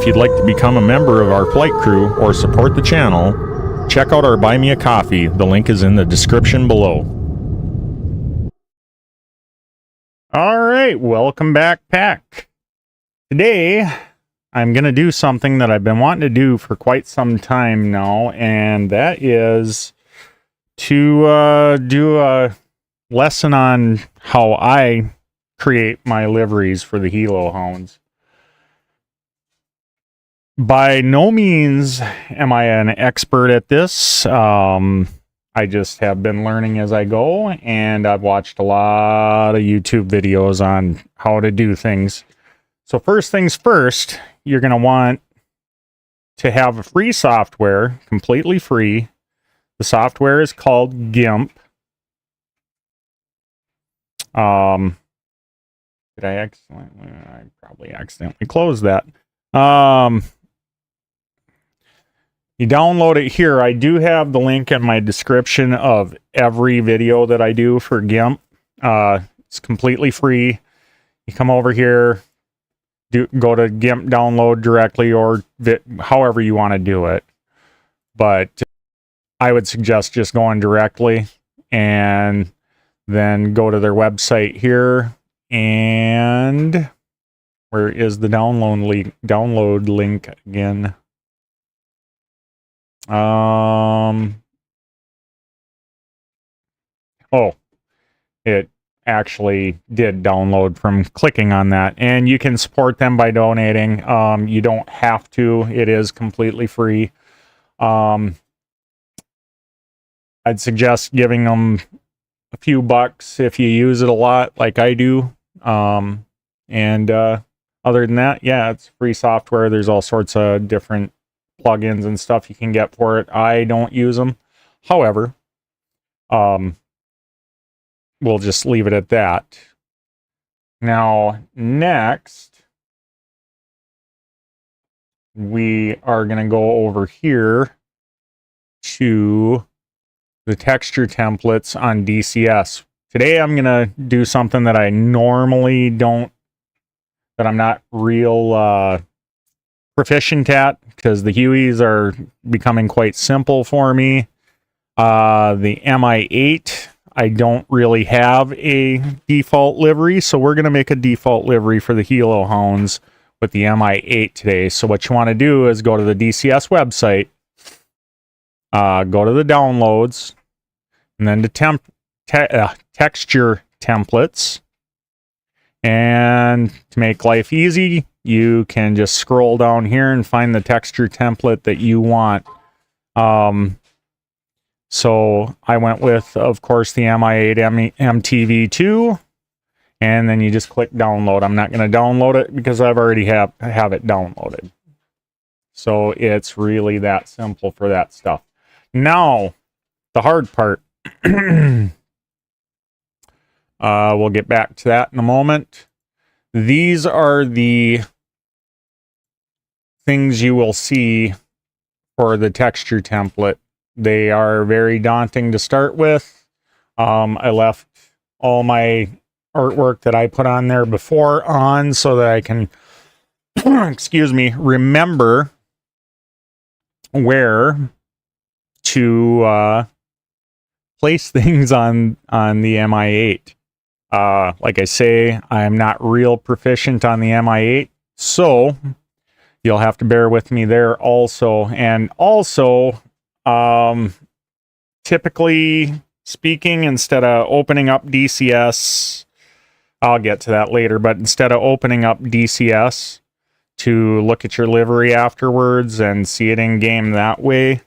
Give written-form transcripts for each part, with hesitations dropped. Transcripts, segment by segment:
If you'd like to become a member of our flight crew or support the channel, check out our Buy Me a Coffee. The link is in the description below. Alright, welcome back, Pack. Today, I'm going to do something that I've been wanting to do for quite some time now, and that is to do a lesson on how I create my liveries for the Helo Hounds. By no means am I an expert at this. I just have been learning as I go, and I've watched a lot of YouTube videos on how to do things. So first things first, you're going to want to have a free software, completely free. The software is called GIMP. Did I probably accidentally closed that. You download it here. I do have the link in my description of every video that I do for GIMP. It's completely free. You come over here, go to GIMP download directly, or however you want to do it. But I would suggest just going directly and then go to their website here. And where is the download link again? Oh, it actually did download from clicking on that, and you can support them by donating. You don't have to. It is completely free. I'd suggest giving them a few bucks if you use it a lot like I do. Other than that, yeah, it's free software. There's all sorts of different plugins and stuff you can get for it. I don't use them. However, we'll just leave it at that. Now, next, we are going to go over here to the texture templates on DCS. Today, I'm going to do something that I normally don't, that I'm not real proficient at, because the Hueys are becoming quite simple for me. The MI8, I don't really have a default livery, so we're going to make a default livery for the Helo Hounds with the MI8 today. So what you want to do is go to the DCS website, go to the downloads, and then to texture templates. And to make life easy, you can just scroll down here and find the texture template that you want. So I went with, of course, the MI8 MTV2, and then you just click download. I'm not going to download it because I've already have it downloaded. So it's really that simple for that stuff. Now, the hard part. We'll get back to that in a moment. These are the things you will see for the texture template. They are very daunting to start with. I left all my artwork that I put on there before on so that I can, excuse me, remember where to place things on the MI8. Like I say, I'm not real proficient on the MI8, so you'll have to bear with me there also. And also, typically speaking, instead of opening up DCS, I'll get to that later, but instead of opening up DCS to look at your livery afterwards and see it in game that way,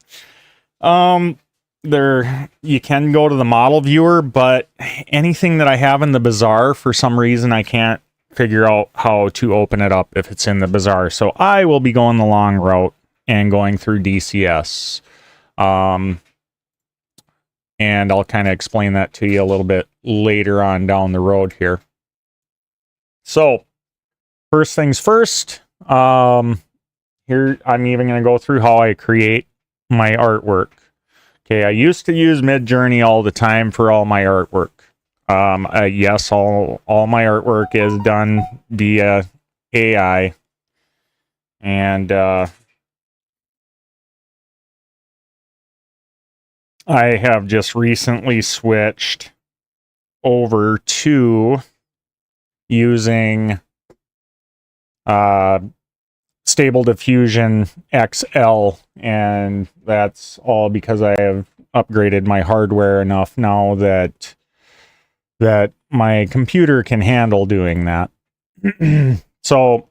you can go to the model viewer, but anything that I have in the bazaar, for some reason I can't figure out how to open it up if it's in the bazaar. So I will be going the long route and going through DCS. And I'll kind of explain that to you a little bit later on down the road here. So first things first, here I'm even going to go through how I create my artwork. Okay, I used to use Midjourney all the time for all my artwork. Yes, all my artwork is done via AI. And I have just recently switched over to using Stable Diffusion XL, and that's all because I have upgraded my hardware enough now that my computer can handle doing that. So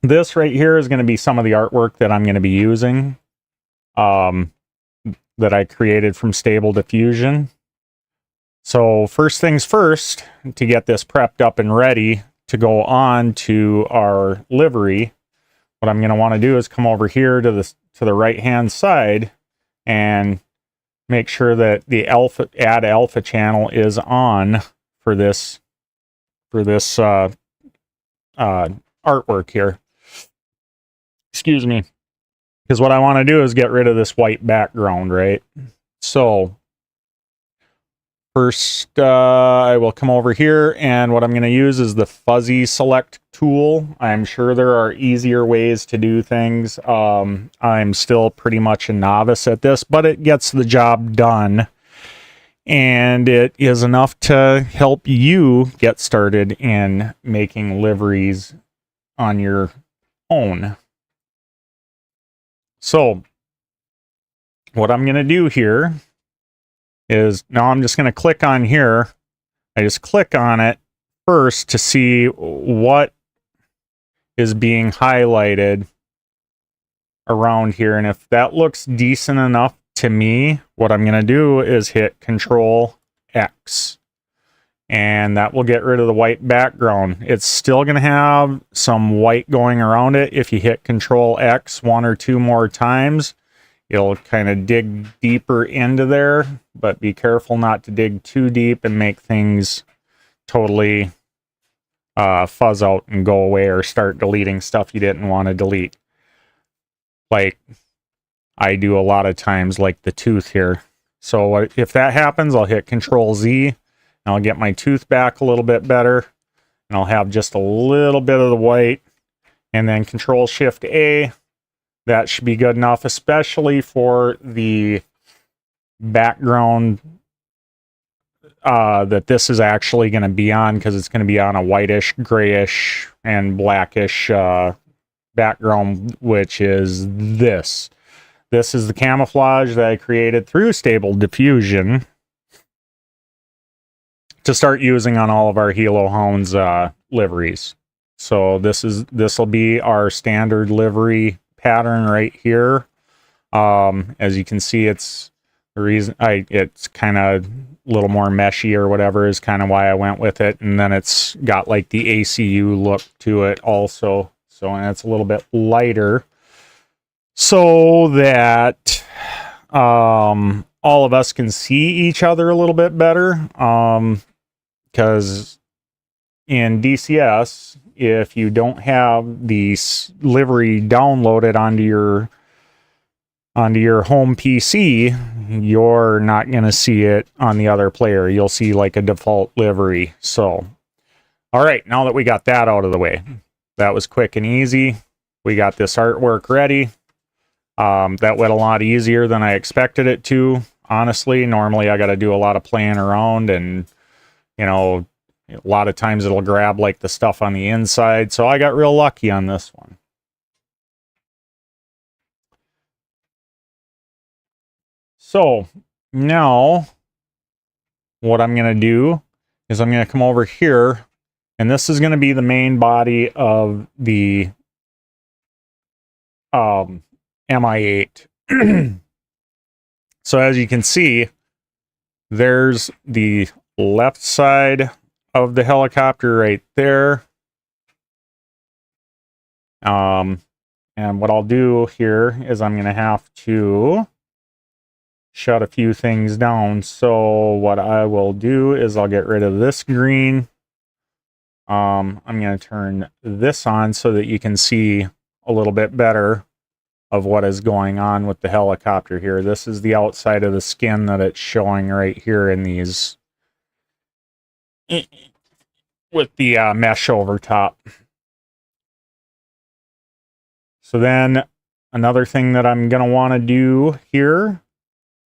this right here is going to be some of the artwork that I'm going to be using, that I created from Stable Diffusion. So first things first, to get this prepped up and ready to go on to our livery, what I'm going to want to do is come over here to the right hand side and make sure that the add alpha channel is on for this artwork here. Excuse me. Because what I want to do is get rid of this white background, right? So first, I will come over here, and what I'm going to use is the fuzzy select tool. I'm sure there are easier ways to do things. I'm still pretty much a novice at this, but it gets the job done. And it is enough to help you get started in making liveries on your own. So what I'm going to do here is, now I'm just going to click on here. I just click on it first to see what is being highlighted around here. And if that looks decent enough to me, what I'm going to do is hit Control X. And that will get rid of the white background. It's still going to have some white going around it. If you hit Control X one or two more times, it'll kind of dig deeper into there, but be careful not to dig too deep and make things totally fuzz out and go away, or start deleting stuff you didn't want to delete. Like I do a lot of times, like the tooth here. So if that happens, I'll hit Control Z, and I'll get my tooth back a little bit better, and I'll have just a little bit of the white, and then Control Shift A. That should be good enough, especially for the background that this is actually going to be on, because it's going to be on a whitish, grayish, and blackish background, which is this. This is the camouflage that I created through Stable Diffusion to start using on all of our Helo Hounds liveries. So this will be our standard livery pattern right here. As you can see, it's the reason it's kind of a little more meshy or whatever is kind of why I went with it. And then it's got like the ACU look to it also. So, and it's a little bit lighter, so that all of us can see each other a little bit better. Because in DCS, if you don't have the livery downloaded onto your home PC, you're not going to see it on the other player. You'll see like a default livery. So, all right, now that we got that out of the way, that was quick and easy. We got this artwork ready. That went a lot easier than I expected it to. Honestly, normally I got to do a lot of playing around, and you know, a lot of times it'll grab like the stuff on the inside. So I got real lucky on this one. So now what I'm going to do is I'm going to come over here, and this is going to be the main body of the MI8. So as you can see, there's the left side of the helicopter right there. And what I'll do here is I'm going to have to shut a few things down. So what I will do is I'll get rid of this green. I'm going to turn this on so that you can see a little bit better of what is going on with the helicopter here. This is the outside of the skin that it's showing right here in these, with the mesh over top. So then another thing that I'm going to want to do here,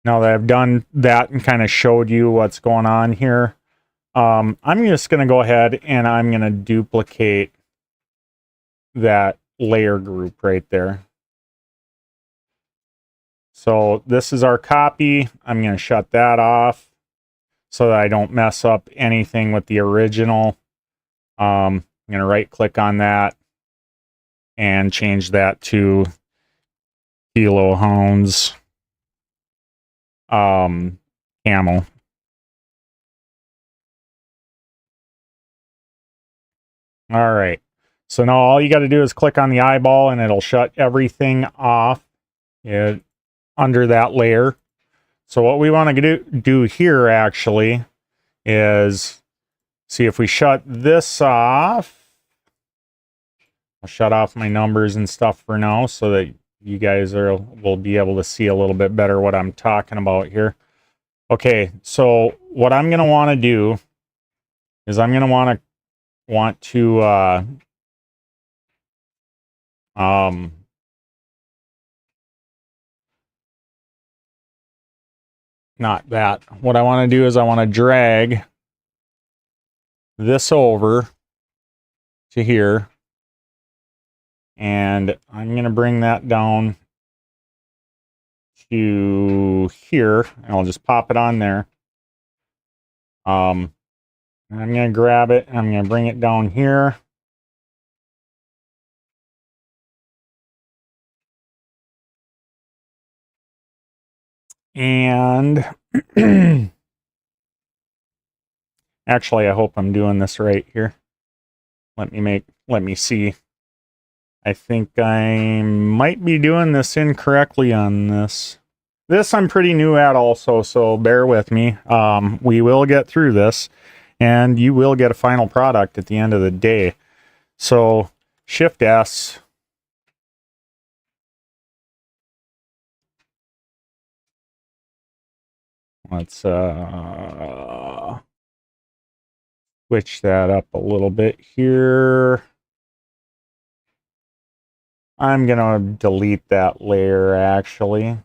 now that I've done that and kind of showed you what's going on here, I'm just going to go ahead and I'm going to duplicate that layer group right there. So this is our copy. I'm going to shut that off so that I don't mess up anything with the original. I'm going to right click on that and change that to Helo Hounds camo. All right. So now all you got to do is click on the eyeball and it'll shut everything off under that layer. So what we want to do here actually is see if we shut this off. I'll shut off my numbers and stuff for now so that you guys will be able to see a little bit better what I'm talking about here. Okay, so what I'm going to want to do is I'm going to want to not that. What I want to do is I want to drag this over to here. And I'm going to bring that down to here. And I'll just pop it on there. I'm going to grab it and I'm going to bring it down here. And actually, I hope I'm doing this right here. Let me see. I think I might be doing this incorrectly on this. This I'm pretty new at also, so bear with me. We will get through this, and you will get a final product at the end of the day. So, Shift S. Let's switch that up a little bit here. I'm going to delete that layer, actually.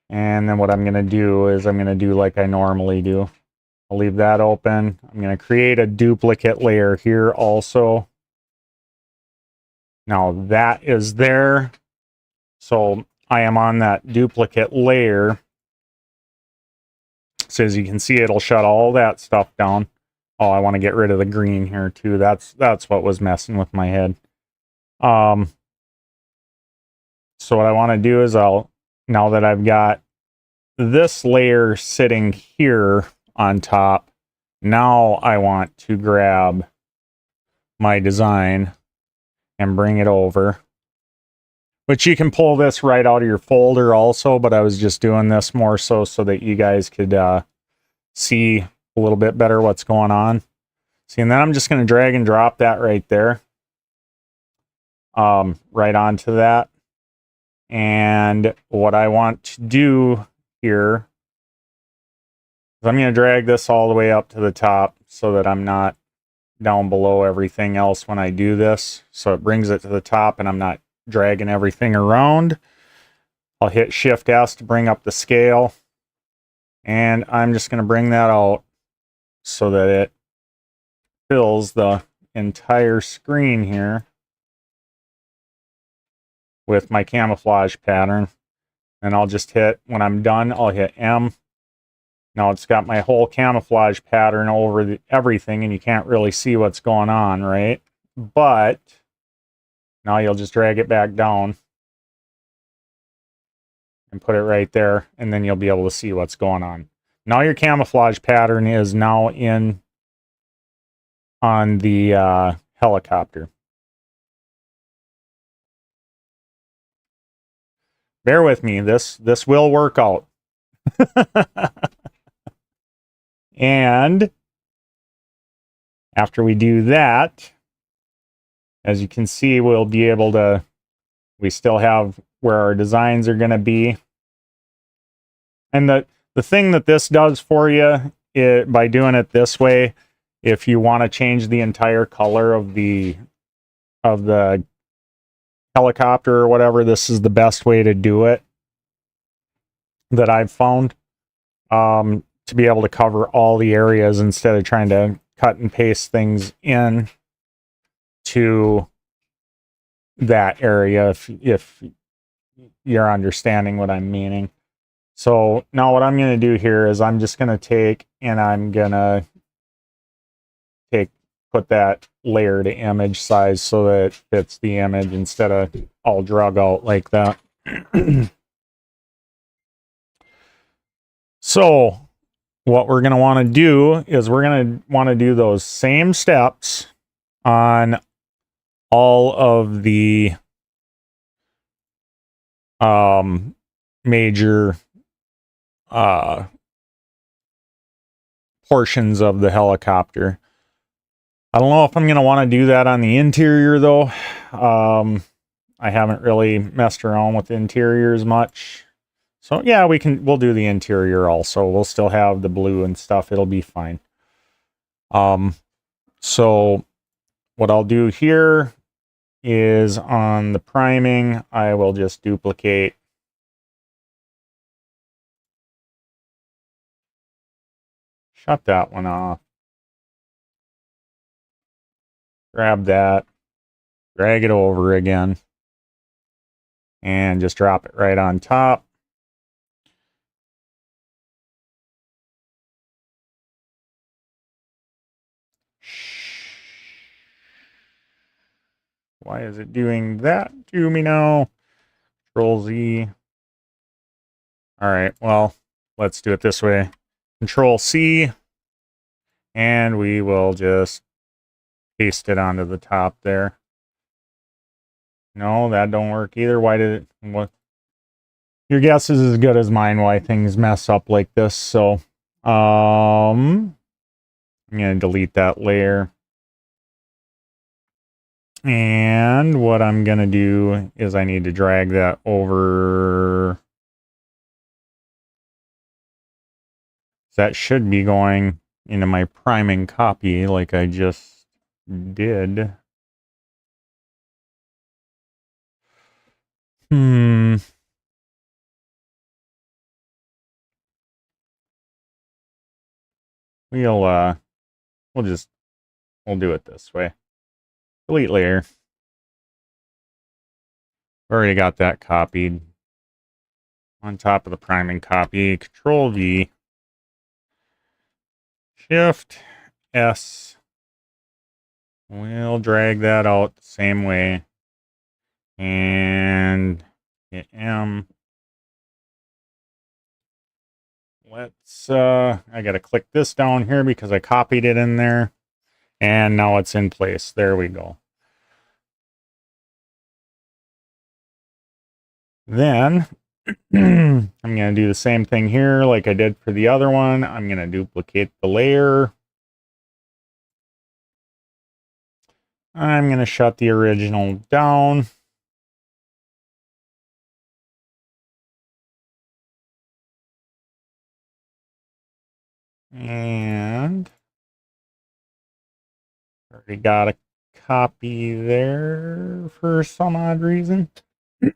And then what I'm going to do is I'm going to do like I normally do. I'll leave that open. I'm going to create a duplicate layer here also. Now that is there. So I am on that duplicate layer. So as you can see, it'll shut all that stuff down. Oh, I want to get rid of the green here too. That's what was messing with my head. So what I want to do is now that I've got this layer sitting here on top, now I want to grab my design and bring it over. Which you can pull this right out of your folder also, but I was just doing this more so that you guys could see a little bit better what's going on. See, and then I'm just going to drag and drop that right there. Right onto that. And what I want to do here is I'm going to drag this all the way up to the top so that I'm not down below everything else when I do this. So it brings it to the top and I'm not dragging everything around. I'll hit Shift S to bring up the scale. And I'm just going to bring that out so that it fills the entire screen here with my camouflage pattern. And I'll just hit, when I'm done, I'll hit M. Now it's got my whole camouflage pattern over everything, and you can't really see what's going on, right? But now you'll just drag it back down and put it right there, and then you'll be able to see what's going on. Now your camouflage pattern is now in on the helicopter. Bear with me, this will work out. And after we do that, as you can see, we'll be able to, we still have where our designs are going to be. And the thing that this does for you, by doing it this way, if you want to change the entire color of the helicopter or whatever, this is the best way to do it that I've found, to be able to cover all the areas instead of trying to cut and paste things in to that area, if you're understanding what I'm meaning. So now what I'm going to do here is I'm just going to take and I'm going to put that layer to image size so that it fits the image instead of all drug out like that. So what we're going to want to do is we're going to want to do those same steps on all of the major portions of the helicopter. I don't know if I'm going to want to do that on the interior, though. I haven't really messed around with interiors much. So, yeah, we'll do the interior also. We'll still have the blue and stuff. It'll be fine. So, what I'll do here is on the priming, I will just duplicate. Shut that one off. Grab that. Drag it over again. And just drop it right on top. Why is it doing that to me now? Control Z. All right, well, let's do it this way. Control C. And we will just paste it onto the top there. No, that don't work either. Why did it? What? Your guess is as good as mine why things mess up like this. So, I'm going to delete that layer. And what I'm going to do is I need to drag that over. That should be going into my priming copy like I just did. We'll do it this way. Delete layer. Already got that copied. On top of the priming copy, Control V. Shift S. We'll drag that out the same way. And hit M. Let's, I gotta click this down here because I copied it in there. And now it's in place. There we go. Then, I'm going to do the same thing here like I did for the other one. I'm going to duplicate the layer. I'm going to shut the original down. And already got a copy there for some odd reason.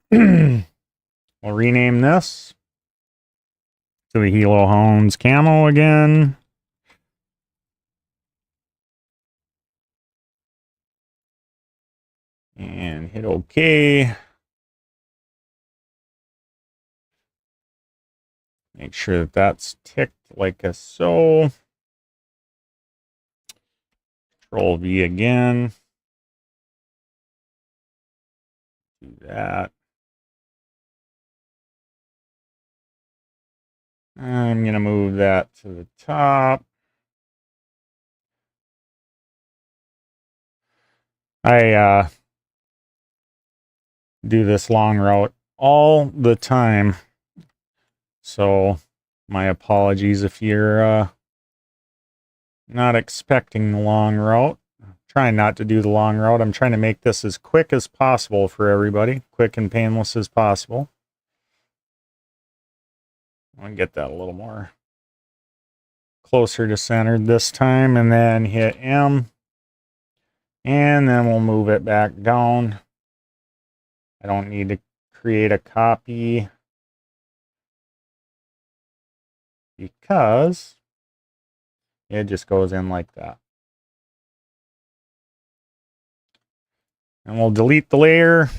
We'll rename this to the Helo Hounds camo again. And hit OK. Make sure that that's ticked like so. Control V again. Do that. I'm going to move that to the top. I do this long route all the time. So my apologies if you're not expecting the long route. I'm trying not to do the long route. I'm trying to make this as quick as possible for everybody. Quick and painless as possible. I'll get that a little more closer to centered this time, and then hit M, and then we'll move it back down. I don't need to create a copy because it just goes in like that. And we'll delete the layer.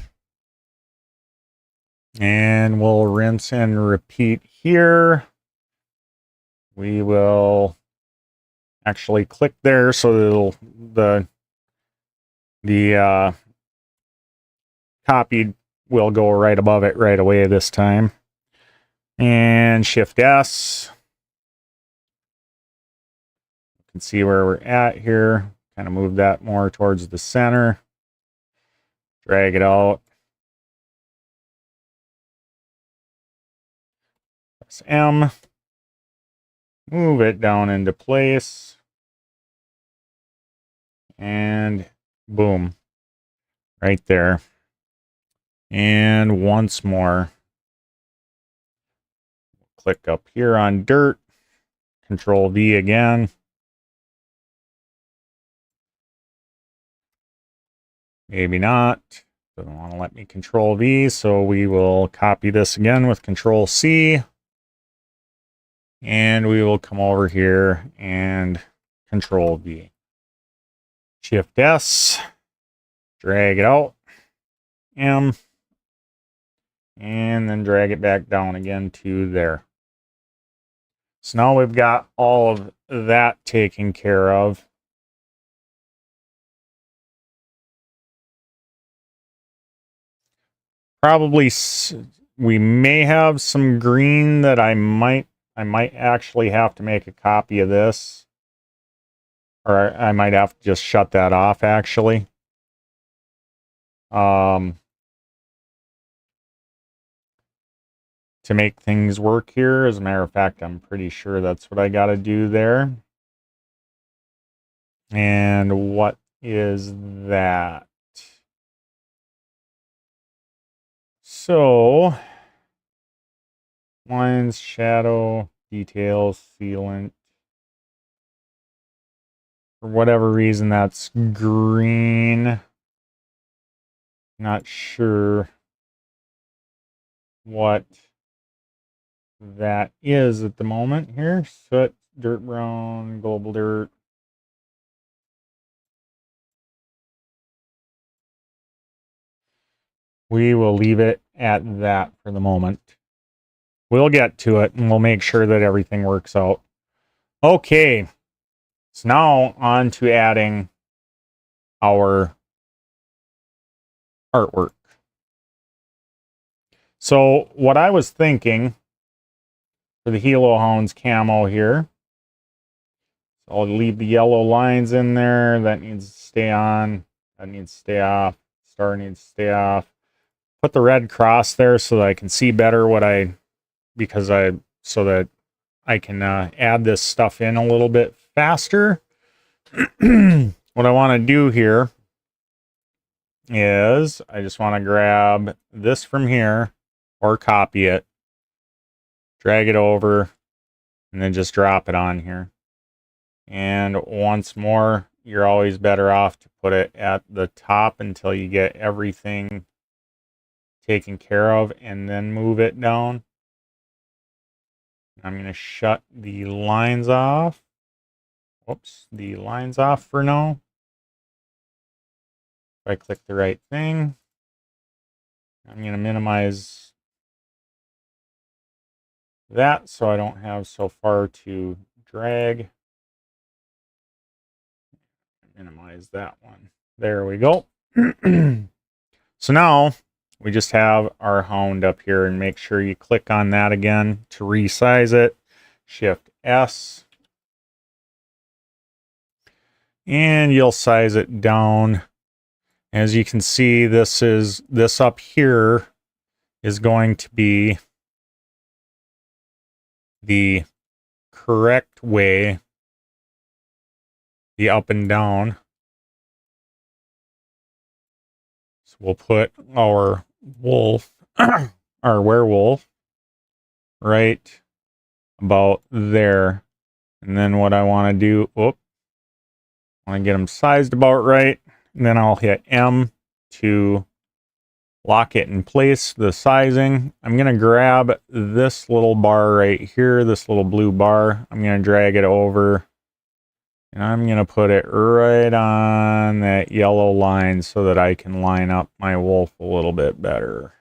And we'll rinse and repeat here. We will actually click there so that the copied will go right above it right away this time. And Shift S. You can see where we're at here. Kind of move that more towards the center. Drag it out. Press M. Move it down into place. And boom. Right there. And once more. Click up here on dirt. Control V again. Maybe not. Doesn't want to let me Control V, so we will copy this again with Control C. And we will come over here and Control V. Shift S. Drag it out. M. And then drag it back down again to there. So now we've got all of that taken care of. Probably we may have some green that I might actually have to make a copy of this. Or I might have to just shut that off actually. To make things work here. As a matter of fact, I'm pretty sure that's what I got to do there. And what is that? So, lines, shadow, details, sealant. For whatever reason, that's green. Not sure what that is at the moment here. Soot, dirt brown, global dirt. We will leave it at that for the moment. We'll get to it and we'll make sure that everything works out. Okay. So now on to adding our artwork. So what I was thinking for the Helo Hounds camo here, so I'll leave the yellow lines in there. That needs to stay on. That needs to stay off. Star needs to stay off. Put the red cross there so that I can see better so that I can add this stuff in a little bit faster. What I want to do here is I just want to grab this from here or copy it, drag it over, and then just drop it on here. And once more, you're always better off to put it at the top until you get everything taken care of and then move it down. I'm going to shut the lines off. Whoops, the lines off for now. If I click the right thing, I'm going to minimize that so I don't have so far to drag. Minimize that one. There we go. So now we just have our hound up here, and make sure you click on that again to resize it. Shift S. And you'll size it down. As you can see, this up here is going to be the correct way, the up and down. So we'll put our wolf, our werewolf, right about there. And then what I want to do, I want to get them sized about right. And then I'll hit M to lock it in place, the sizing. I'm going to grab this little bar right here, this little blue bar. I'm going to drag it over, and I'm going to put it right on that yellow line so that I can line up my wolf a little bit better.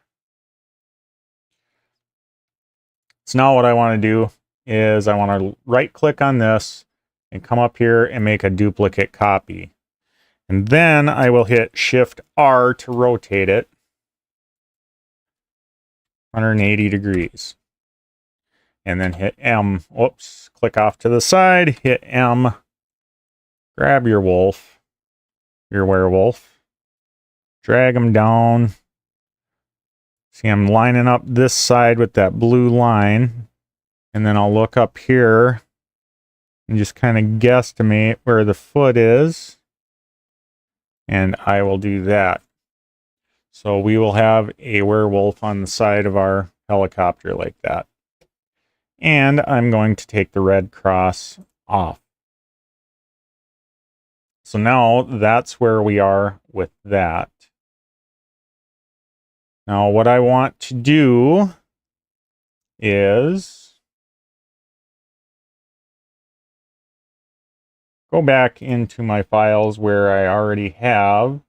So now what I want to do is I want to right click on this and come up here and make a duplicate copy. And then I will hit Shift R to rotate it 180 degrees. And then hit M. Whoops, click off to the side, hit M. Grab your wolf, your werewolf. Drag them down. See, I'm lining up this side with that blue line. And then I'll look up here and just kind of guesstimate where the foot is. And I will do that. So we will have a werewolf on the side of our helicopter like that. And I'm going to take the red cross off. So now that's where we are with that. Now what I want to do is go back into my files where I already have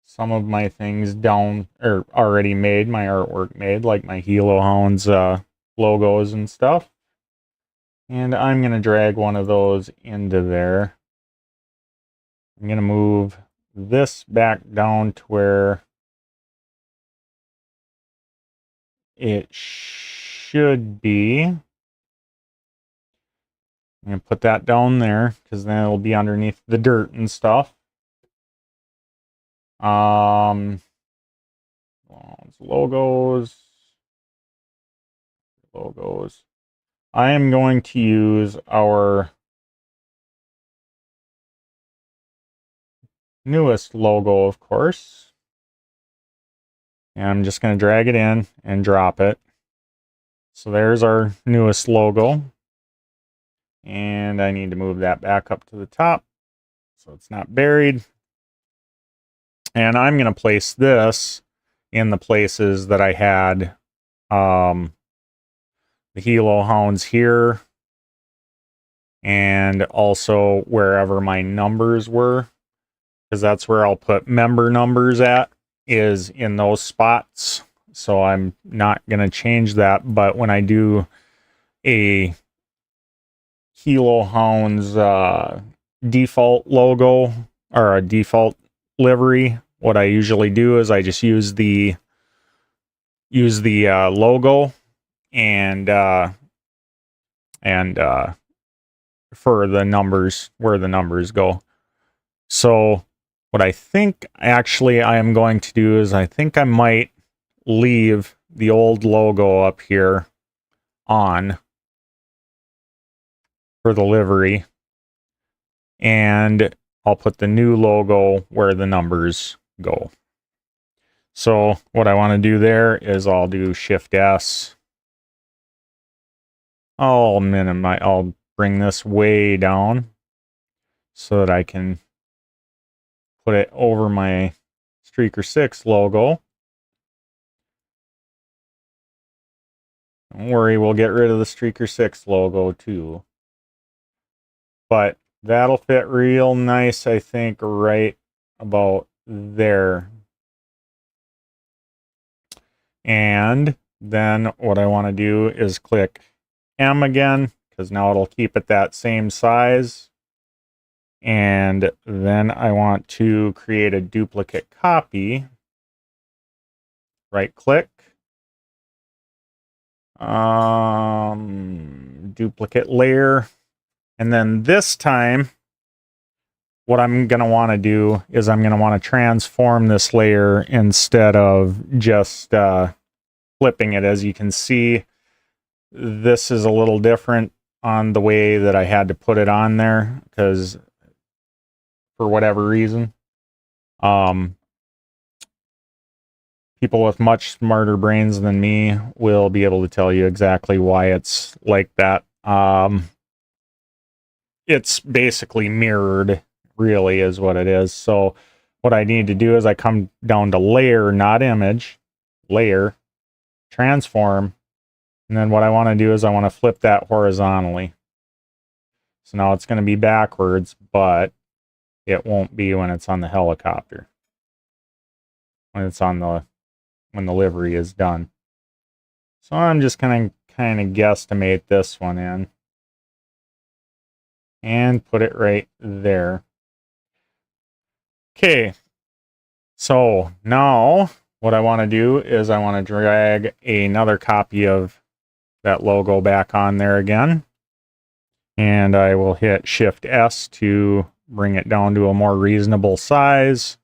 some of my things down, or already made, my artwork made, like my Helo Hounds logos and stuff. And I'm going to drag one of those into there. I'm going to move this back down to where it should be. I'm going to put that down there because then it'll be underneath the dirt and stuff. Logos. I am going to use our newest logo, of course. And I'm just going to drag it in and drop it. So there's our newest logo. And I need to move that back up to the top so it's not buried. And I'm going to place this in the places that I had the Helo Hounds here, and also wherever my numbers were, because that's where I'll put member numbers at, is in those spots. So I'm not going to change that, but when I do a Helo Hounds default logo or a default livery, what I usually do is I just use the logo and for the numbers, where the numbers go. So what I think actually I am going to do is I think I might leave the old logo up here on for the livery, and I'll put the new logo where the numbers go. So what I want to do there is I'll do Shift S. I'll bring this way down so that I can put it over my Streaker 6 logo. Don't worry, we'll get rid of the Streaker 6 logo too. But that'll fit real nice, I think, right about there. And then what I want to do is click M again, because now it'll keep it that same size. And then I want to create a duplicate copy. Right click. Duplicate layer. And then this time, what I'm going to want to do is I'm going to want to transform this layer instead of just flipping it. As you can see, this is a little different on the way that I had to put it on there, because for whatever reason, people with much smarter brains than me will be able to tell you exactly why it's like that. It's basically mirrored, really, is what it is. So what I need to do is I come down to layer, not image, layer, transform, and then what I want to do is I want to flip that horizontally. So now it's going to be backwards, but it won't be when it's on the helicopter. When it's on the, when the livery is done. So I'm just going to kind of guesstimate this one in. And put it right there. Okay. So now what I want to do is I want to drag another copy of that logo back on there again. And I will hit Shift S to bring it down to a more reasonable size.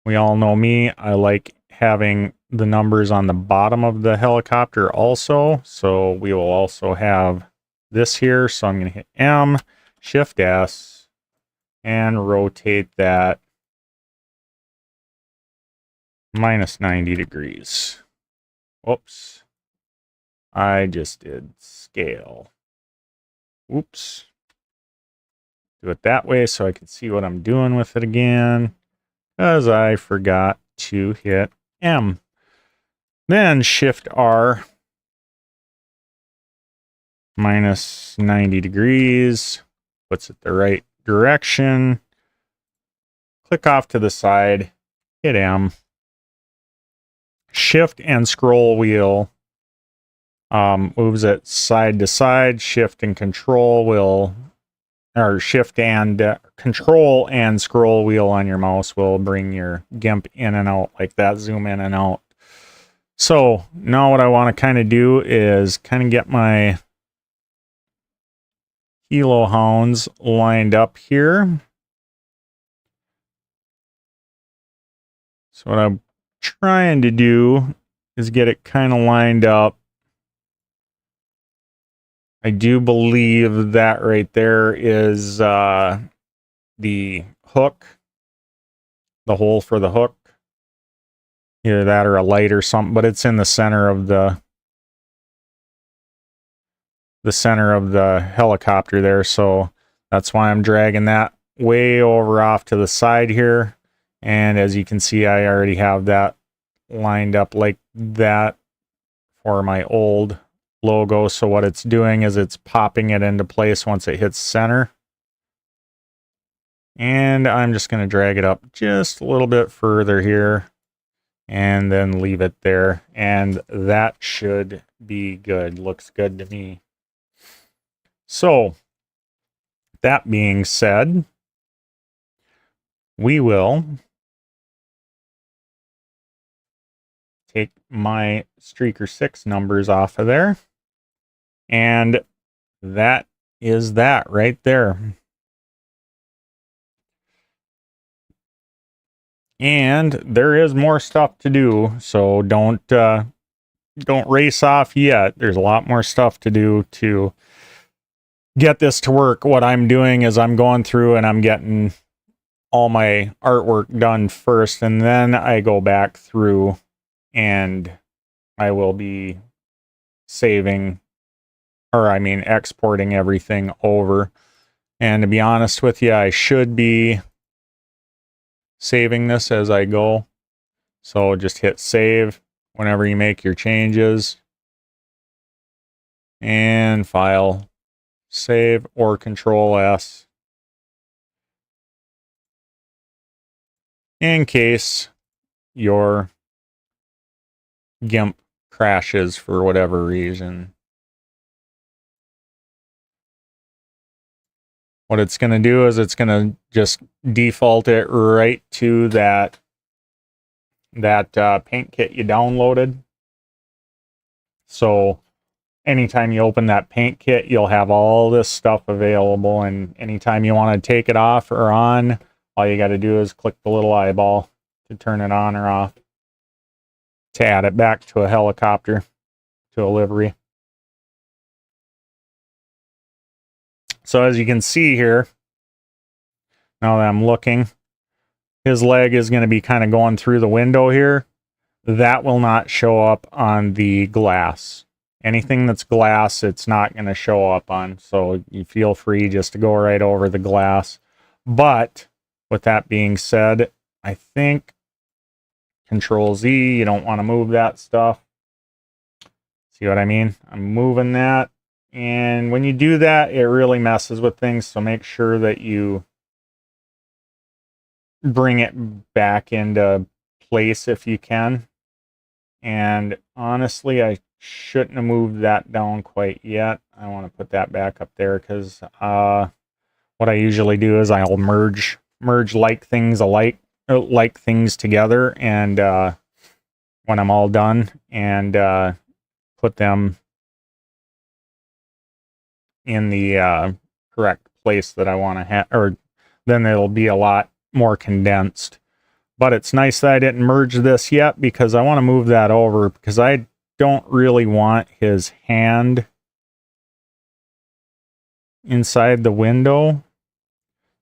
We all know me. I like having the numbers on the bottom of the helicopter also. So we will also have this here. So I'm going to hit M, Shift S, and rotate that minus 90 degrees. Whoops. I just did scale. Oops. Do it that way so I can see what I'm doing with it again. Because I forgot to hit M. Then Shift R. Minus 90 degrees. Puts it the right direction. Click off to the side. Hit M. Shift and scroll wheel moves it side to side. Shift and control will, or shift and control and scroll wheel on your mouse will bring your GIMP in and out like that. Zoom in and out. So now what I want to kind of do is kind of get my Helo Hounds lined up here. So what I'm trying to do is get it kind of lined up. I do believe that right there is the hook, the hole for the hook. Either that or a light or something, but it's in the center of the helicopter there, so that's why I'm dragging that way over off to the side here. And as you can see, I already have that lined up like that for my old logo. So what it's doing is it's popping it into place once it hits center. And I'm just going to drag it up just a little bit further here and then leave it there. And that should be good. Looks good to me. So that being said, we will take my Streaker 6 numbers off of there. And that is that right there. And there is more stuff to do, so don't race off yet. There's a lot more stuff to do to get this to work. What I'm doing is I'm going through and I'm getting all my artwork done first, and then I go back through and I will be saving, or I mean exporting everything over. And to be honest with you, I should be saving this as I go. So just hit save whenever you make your changes. And file, save, or Control S. In case your GIMP crashes for whatever reason. What it's going to do is it's going to just default it right to that paint kit you downloaded. So anytime you open that paint kit, you'll have all this stuff available, and anytime you want to take it off or on, all you got to do is click the little eyeball to turn it on or off, to add it back to a helicopter, to a livery. So as you can see here, now that I'm looking, his leg is going to be kind of going through the window here. That will not show up on the glass. Anything that's glass, it's not going to show up on. So you feel free just to go right over the glass. But with that being said, I think Control Z, you don't want to move that stuff. See what I mean? I'm moving that. And when you do that, it really messes with things. So make sure that you bring it back into place if you can. And honestly, I shouldn't have moved that down quite yet. I want to put that back up there because what I usually do is I'll merge like things together, and when I'm all done, and put them in the correct place that I want to have, or then it'll be a lot more condensed. But it's nice that I didn't merge this yet, because I want to move that over, because I don't really want his hand inside the window.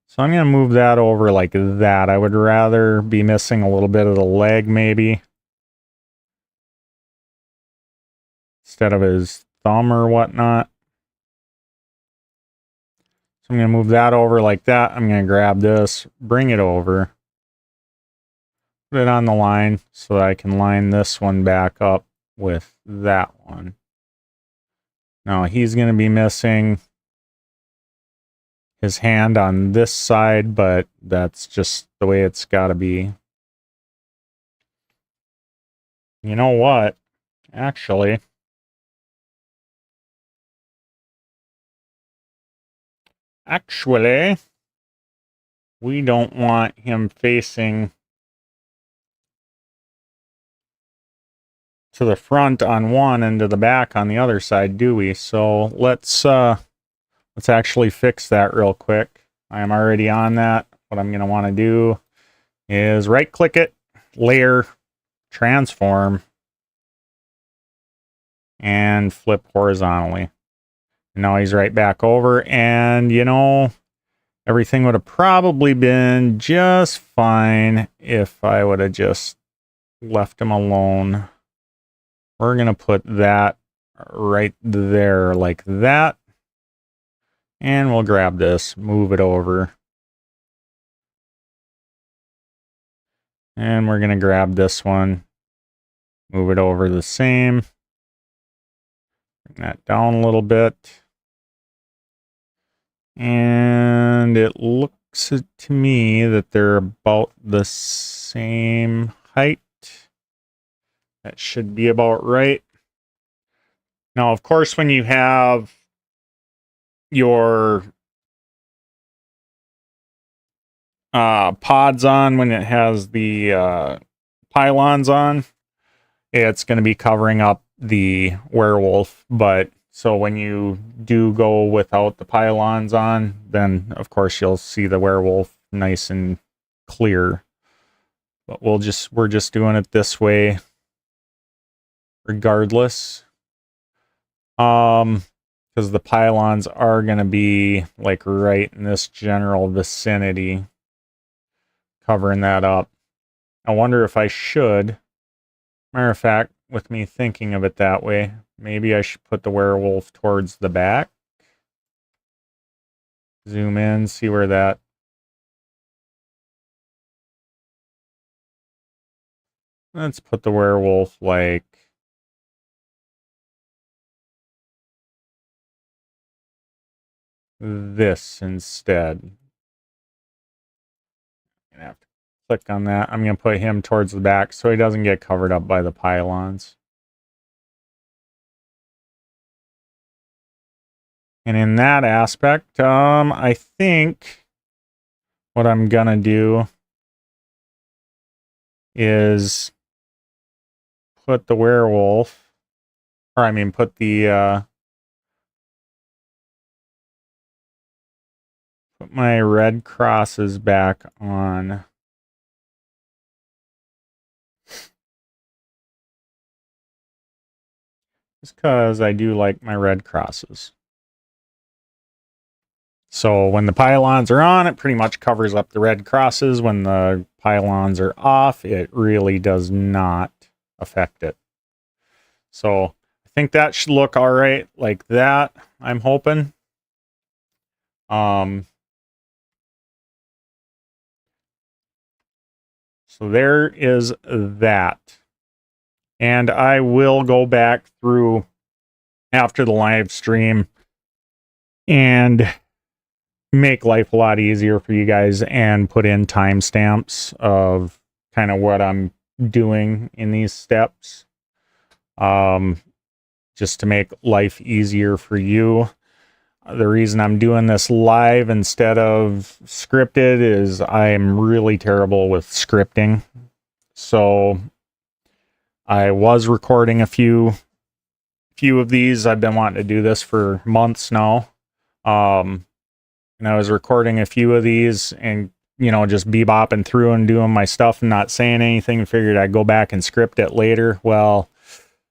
So I'm going to move that over like that. I would rather be missing a little bit of the leg, maybe, instead of his thumb or whatnot. So I'm going to move that over like that. I'm going to grab this, bring it over, put it on the line so that I can line this one back up with that one. Now he's going to be missing his hand on this side, but that's just the way it's got to be. You know what? Actually, we don't want him facing to the front on one and to the back on the other side, do we? So let's actually fix that real quick. I am already on that. What I'm going to want to do is right click it, layer, transform, and flip horizontally. And now he's right back over, and you know, everything would have probably been just fine if I would have just left him alone. We're going to put that right there like that. And we'll grab this, move it over. And we're going to grab this one, move it over the same. Bring that down a little bit. And it looks to me that they're about the same height. That should be about right. Now, of course, when you have your pods on, when it has the pylons on, it's going to be covering up the werewolf. But so when you do go without the pylons on, then of course you'll see the werewolf nice and clear. But we're just doing it this way regardless. Because the pylons are going to be like right in this general vicinity, covering that up. I wonder if I should, matter of fact, with me thinking of it that way, maybe I should put the werewolf towards the back. Zoom in, see where that... Let's put the werewolf like... this instead. I'm gonna have to click on that. I'm gonna put him towards the back so he doesn't get covered up by the pylons. And in that aspect, I think what I'm gonna do is put the werewolf, or I mean put the put my red crosses back on. Just because I do like my red crosses. So when the pylons are on, it pretty much covers up the red crosses. When the pylons are off, it really does not affect it. So I think that should look all right like that, I'm hoping. So there is that. And I will go back through after the live stream and make life a lot easier for you guys and put in timestamps of kind of what I'm doing in these steps. Just to make life easier for you. The reason I'm doing this live instead of scripted is I'm really terrible with scripting. So I was recording a few of these. I've been wanting to do this for months now. And I was recording a few of these and, you know, just bebopping through and doing my stuff and not saying anything, and figured I'd go back and script it later. Well,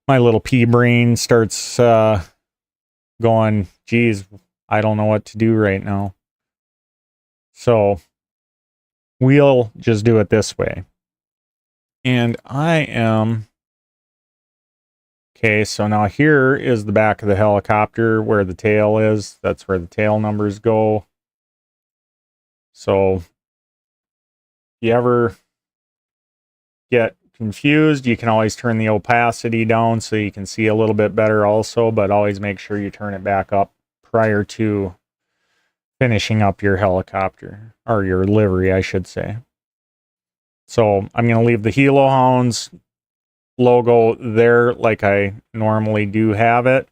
my little pea brain starts going, geez, I don't know what to do right now. So we'll just do it this way. And I am... Okay, so now here is the back of the helicopter where the tail is. That's where the tail numbers go. So if you ever get confused, you can always turn the opacity down so you can see a little bit better also, but always make sure you turn it back up prior to finishing up your helicopter, or your livery, I should say. So I'm going to leave the Helo Hounds logo there like I normally do have it.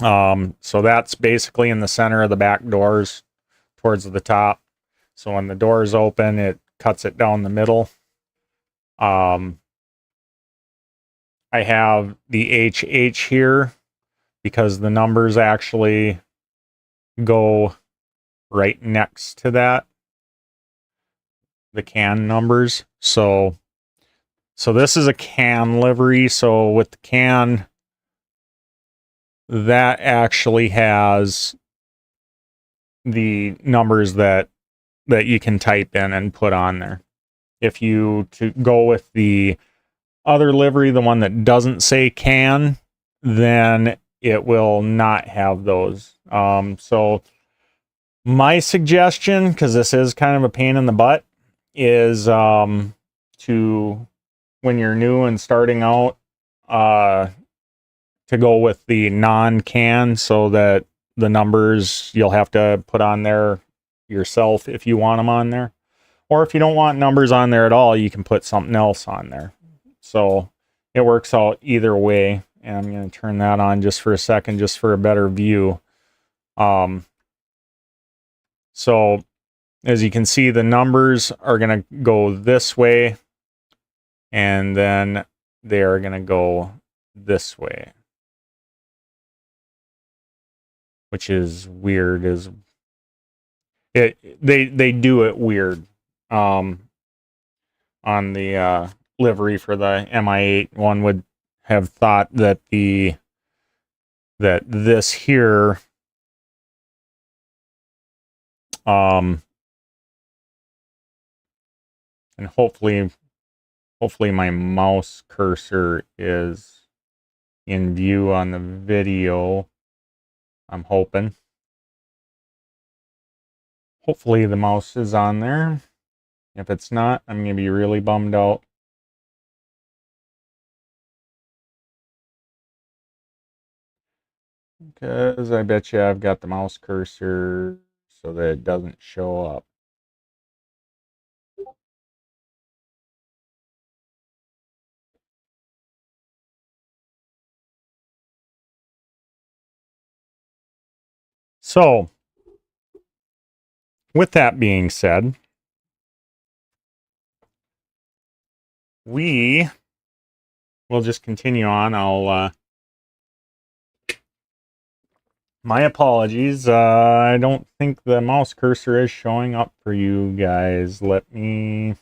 So that's basically in the center of the back doors towards the top. So when the doors open, it cuts it down the middle. I have the HH here because the numbers actually go right next to that, the can numbers. So this is a can livery. So with the can, that actually has the numbers that you can type in and put on there. If you to go with the other livery, the one that doesn't say can, then it will not have those. So my suggestion, because this is kind of a pain in the butt, is to, when you're new and starting out, to go with the non-can, so that the numbers you'll have to put on there yourself if you want them on there. Or if you don't want numbers on there at all, you can put something else on there. So it works out either way. And I'm going to turn that on just for a second, just for a better view. So as you can see, the numbers are going to go this way, and then they are going to go this way, which is weird. They do it weird on the livery for the MI8. One would have thought that this here and hopefully my mouse cursor is in view on the video. I'm hoping. Hopefully the mouse is on there. If it's not, I'm going to be really bummed out. Because I bet you I've got the mouse cursor so that it doesn't show up. So, with that being said, we will just continue on. My apologies. I don't think the mouse cursor is showing up for you guys. Let me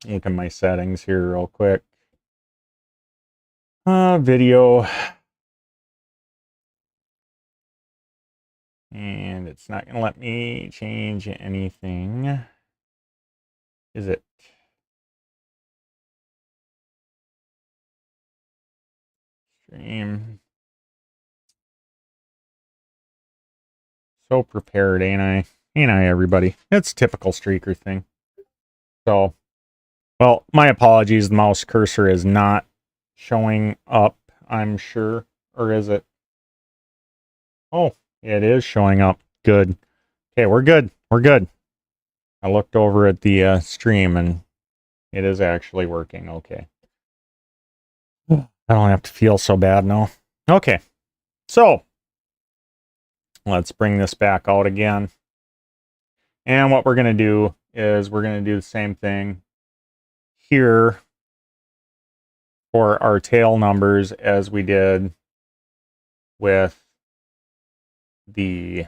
look at my settings here real quick. Video. And it's not going to let me change anything. Is it? Stream. So prepared, ain't I? Ain't I, everybody? It's a typical streaker thing. So, well, my apologies. The mouse cursor is not showing up, I'm sure. Or is it? Oh, it is showing up. Good. Okay, we're good. We're good. I looked over at the stream and it is actually working. Okay. I don't have to feel so bad now. Okay. So, let's bring this back out again. And what we're going to do is we're going to do the same thing here for our tail numbers as we did with the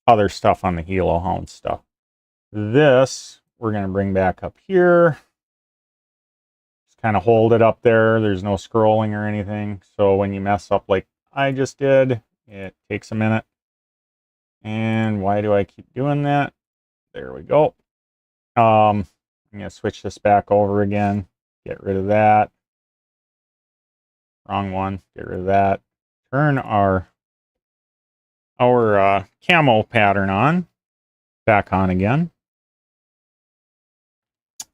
other stuff on the Helo Hound stuff. This we're going to bring back up here. Just kind of hold it up there. There's no scrolling or anything. So when you mess up like I just did, it takes a minute. And why do I keep doing that? There we go. I'm going to switch this back over again. Get rid of that. Wrong one. Get rid of that. Turn our camo pattern on. Back on again.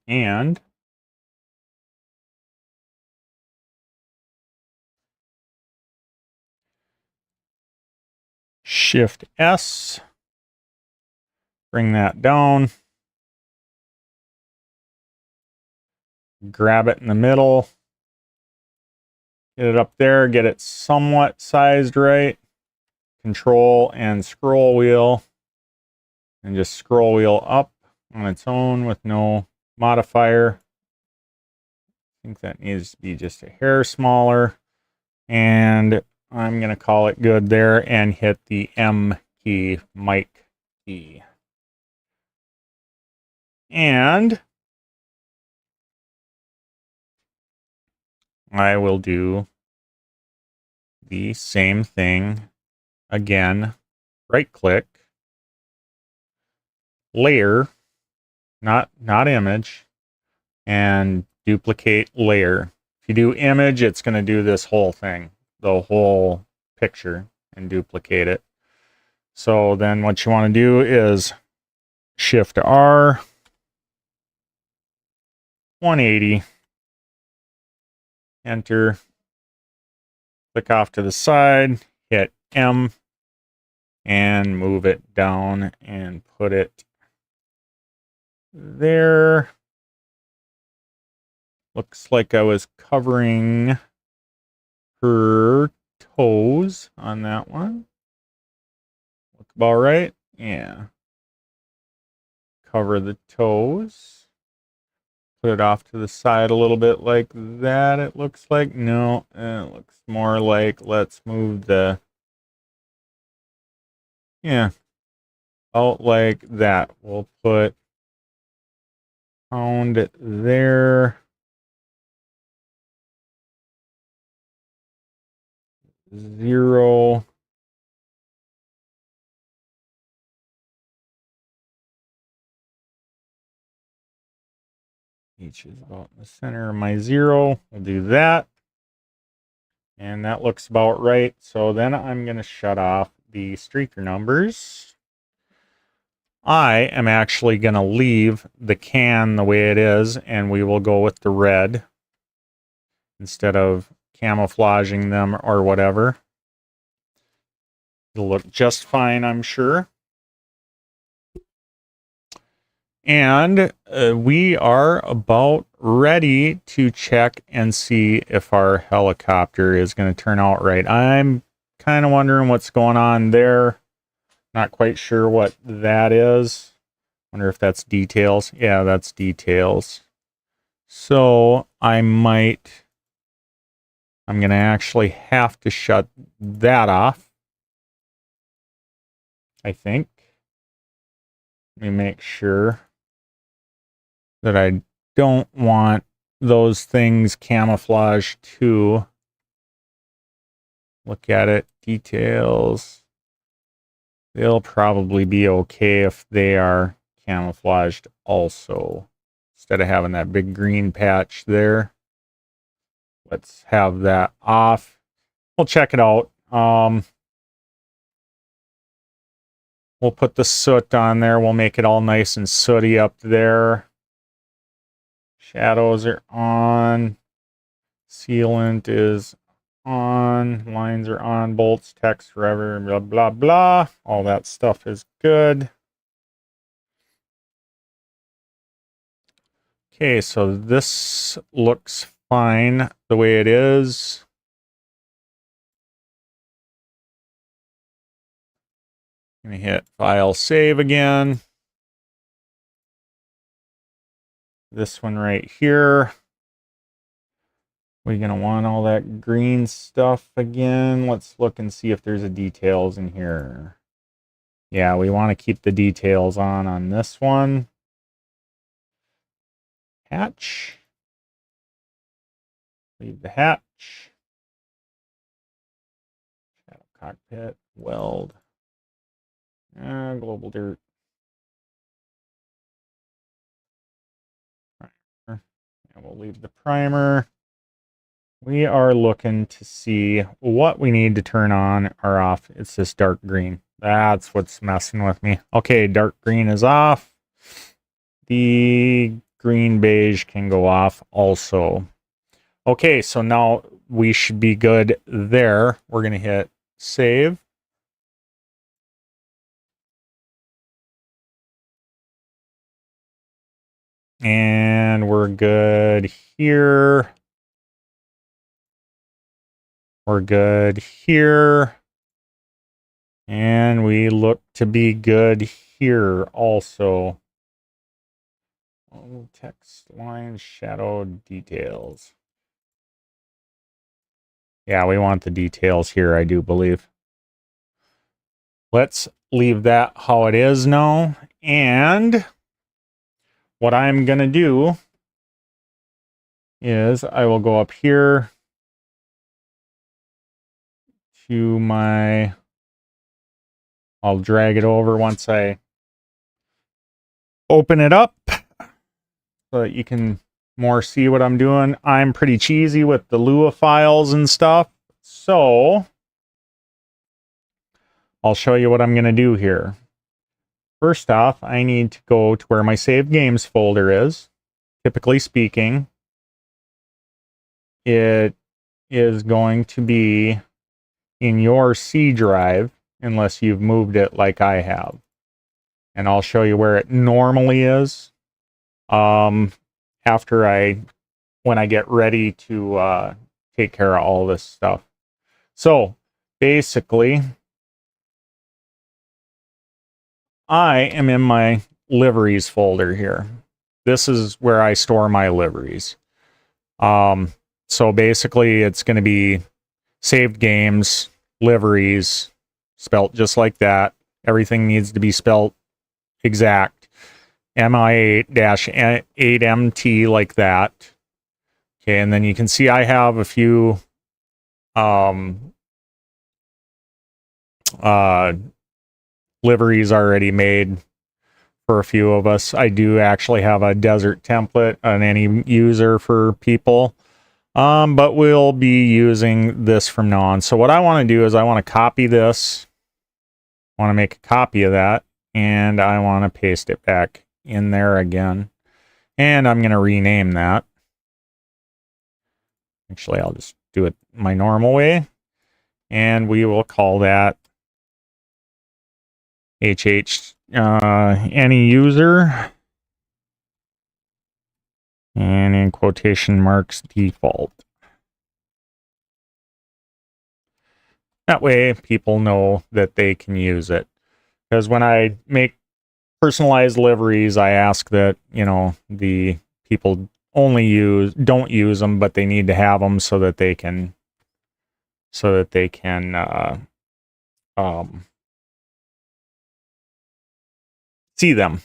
And Shift S. Bring that down. Grab it in the middle. Get it up there. Get it somewhat sized right. Control and scroll wheel. And just scroll wheel up on its own with no modifier. I think that needs to be just a hair smaller. And I'm going to call it good there and hit the M key, mic key. And I will do the same thing again. Right click, layer, not image, and duplicate layer. If you do image, it's going to do this whole thing, the whole picture, and duplicate it. So then what you want to do is Shift R, 180, enter, click off to the side, hit M, and move it down and put it there. Looks like I was covering her toes on that one. Look about right. Yeah. Cover the toes. Put it off to the side a little bit like that, it looks like. No, it looks more like, let's move the, yeah, out like that. We'll put Hound there. 0. Each is about in the center of my 0. We'll do that. And that looks about right. So then I'm going to shut off the streaker numbers. I am actually going to leave the can the way it is, and we will go with the red instead of camouflaging them or whatever. It'll look just fine, I'm sure. And we are about ready to check and see if our helicopter is going to turn out right. I'm kind of wondering what's going on there. Not quite sure what that is. Wonder if that's details. Yeah, that's details. So I'm going to actually have to shut that off, I think. Let me make sure that I don't want those things camouflaged too. Look at it, details. They'll probably be okay if they are camouflaged also. Instead of having that big green patch there. Let's have that off. We'll check it out. We'll put the soot on there. We'll make it all nice and sooty up there. Shadows are on. Sealant is on. Lines are on. Bolts, text, forever, blah, blah, blah. All that stuff is good. Okay, so this looks fine the way it is. I'm going to hit File Save again. This one right here. We're going to want all that green stuff again. Let's look and see if there's a details in here. Yeah, we want to keep the details on this one. Hatch. Leave the hatch. Shadow cockpit. Weld. Global dirt. Primer. And we'll leave the primer. We are looking to see what we need to turn on or off. It's this dark green. That's what's messing with me. Okay, dark green is off. The green beige can go off also. Okay, so now we should be good there. We're going to hit save. And we're good here. We're good here. And we look to be good here also. Oh, text, line, shadow, details. Yeah, we want the details here, I do believe. Let's leave that how it is now. And what I'm going to do is I will go up here to my... I'll drag it over once I open it up so that you can more see what I'm doing. I'm pretty cheesy with the Lua files and stuff, so I'll show you what I'm going to do here. First off, I need to go to where my saved games folder is. Typically speaking, it is going to be in your C drive, unless you've moved it like I have. And I'll show you where it normally is when I get ready to take care of all this stuff. So basically, I am in my liveries folder here. This is where I store my liveries. So basically, it's going to be saved games, liveries, spelt just like that. Everything needs to be spelt exact. MI8-8MT like that. Okay, and then you can see I have a few liveries already made for a few of us. I do actually have a desert template on any user for people. But we'll be using this from now on. So what I want to do is I want to copy this. I want to make a copy of that. And I want to paste it back in there again. And I'm going to rename that. Actually, I'll just do it my normal way. And we will call that any user. And in quotation marks, default. That way, people know that they can use it. Because when I make personalized liveries, I ask that, you know, the people don't use them, but they need to have them so that they can, see them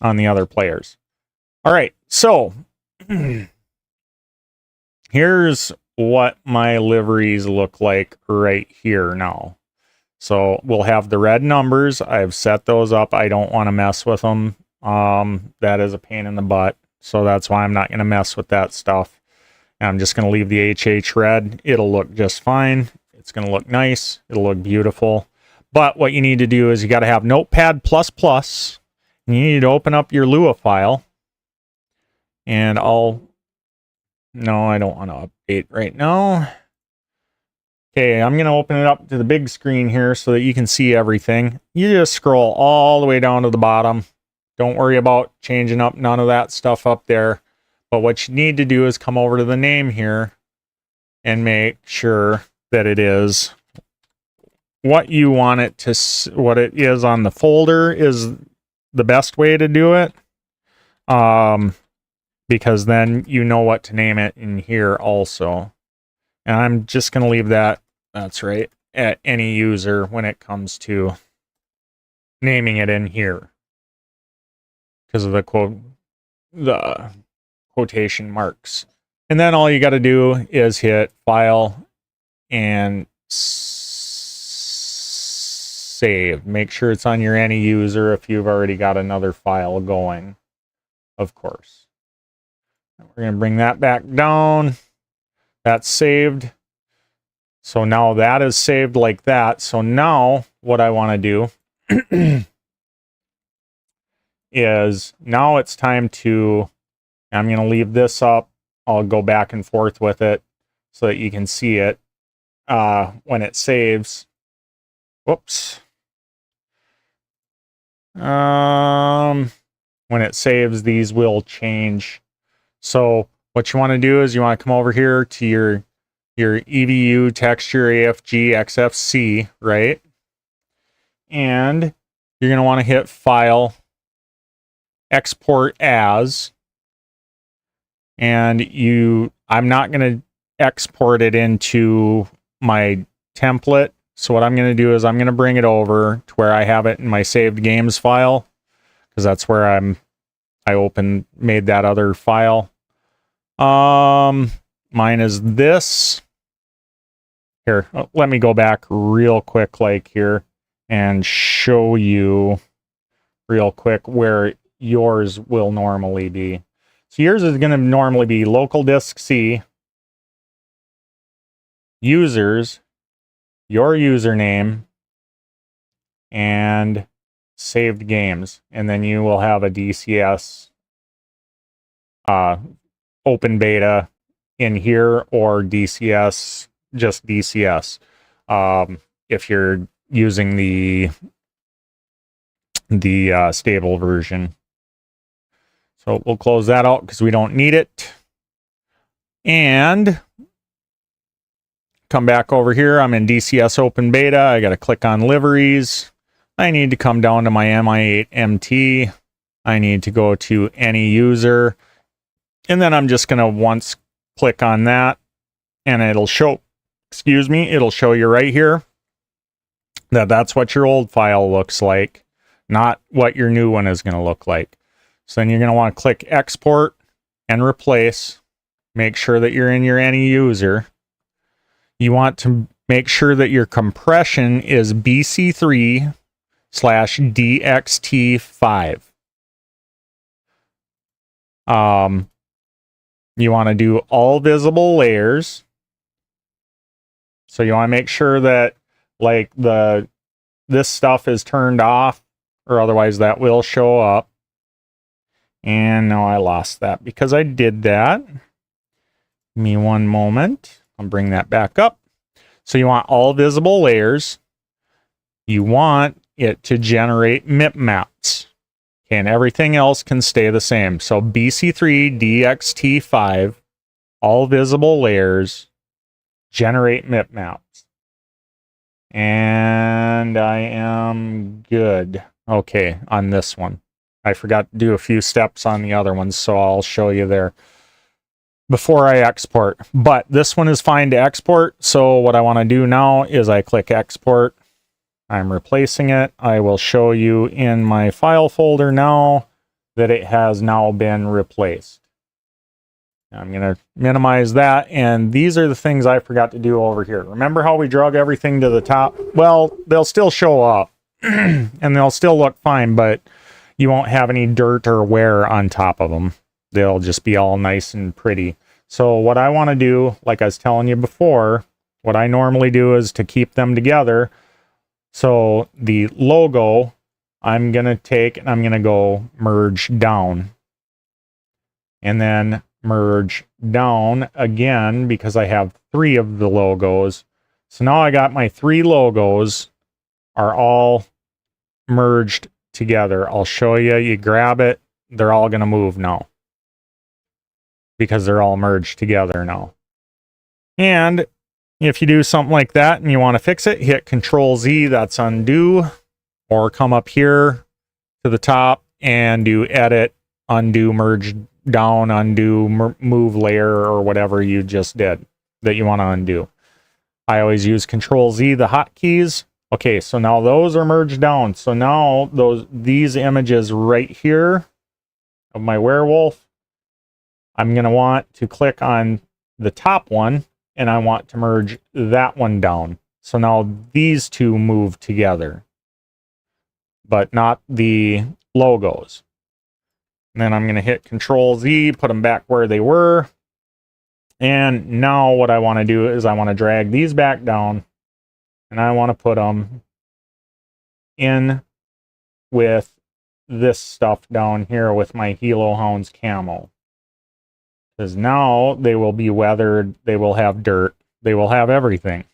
on the other players. All right, so here's what my liveries look like right here now. So we'll have the red numbers. I've set those up. I don't want to mess with them. That is a pain in the butt. So that's why I'm not going to mess with that stuff. And I'm just going to leave the HH red. It'll look just fine. It's going to look nice. It'll look beautiful. But what you need to do is you got to have Notepad++, and you need to open up your Lua file. And no, I don't want to update right now. Okay, I'm going to open it up to the big screen here so that you can see everything. You just scroll all the way down to the bottom. Don't worry about changing up none of that stuff up there. But what you need to do is come over to the name here and make sure that it is what you want it to, what it is on the folder is the best way to do it. Because then you know what to name it in here also. And I'm just going to leave that, that's right, at any user when it comes to naming it in here. Because of the quotation marks. And then all you got to do is hit File and Save. Make sure it's on your any user if you've already got another file going, of course. We're going to bring that back down. That's saved. So now that is saved like that. So now what I want to do is now it's time to, I'm going to leave this up. I'll go back and forth with it so that you can see it when it saves. Whoops. When it saves, these will change. So what you want to do is you want to come over here to your EVU texture AFG XFC, right? And you're going to want to hit File, Export As, and I'm not going to export it into my template. So what I'm going to do is I'm going to bring it over to where I have it in my saved games file, because that's where I made that other file. Mine is this. Here, let me go back real quick like here and show you real quick where yours will normally be. So yours is going to normally be local disk C, users, your username, and saved games. And then you will have a DCS open beta in here, or DCS, just DCS. If you're using the stable version. So we'll close that out because we don't need it. And come back over here. I'm in DCS Open Beta. I got to click on Liveries. I need to come down to my MI8 MT. I need to go to any user. And then I'm just going to once click on that. And it'll show, it'll show you right here that that's what your old file looks like, not what your new one is going to look like. So then you're going to want to click Export and Replace. Make sure that you're in your any user. You want to make sure that your compression is BC3/DXT5. You want to do all visible layers. So you want to make sure that like this stuff is turned off, or otherwise that will show up. And now I lost that because I did that. Give me one moment. I'll bring that back up. So you want all visible layers. You want it to generate MIP maps. Okay, and everything else can stay the same. So BC3DXT5, all visible layers, generate MIP maps. And I am good. Okay, on this one. I forgot to do a few steps on the other ones, so I'll show you there before I export. But this one is fine to export, so what I want to do now is I click Export. I'm replacing it. I will show you in my file folder now that it has now been replaced. I'm going to minimize that, and these are the things I forgot to do over here. Remember how we drug everything to the top? Well, they'll still show up, and they'll still look fine, but you won't have any dirt or wear on top of them. They'll just be all nice and pretty. So what I want to do, like I was telling you before, what I normally do is to keep them together, So the logo, I'm going to take and I'm going to go merge down. And then merge down again because I have 3 of the logos. So now I got my 3 logos are all merged together. I'll show you. You grab it. They're all going to move now because they're all merged together now. And if you do something like that and you want to fix it, hit Control Z, that's undo, or come up here to the top and do edit, undo, merge down, undo, move layer, or whatever you just did that you want to undo. I always use Control Z, the hotkeys. Okay, so now those are merged down. So now these images right here of my werewolf, I'm going to want to click on the top one, and I want to merge that one down. So now these 2 move together, but not the logos. And then I'm going to hit Control Z, put them back where they were. And now what I want to do is I want to drag these back down, and I want to put them in with this stuff down here with my Helo Hounds camo. Because now they will be weathered, they will have dirt, they will have everything.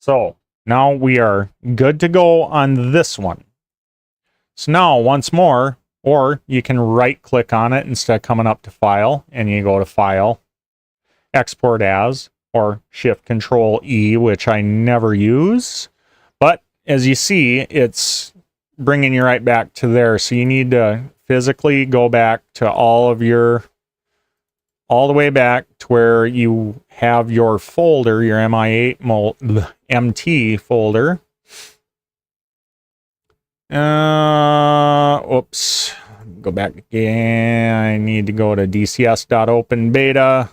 So now we are good to go on this one. So now once more, or you can right click on it instead of coming up to File, and you go to File, Export As, or Shift Control E, which I never use. But as you see, it's bringing you right back to there. So you need to physically go back to all the way back to where you have your folder, your MT folder. Oops. Go back again. I need to go to DCS.open beta,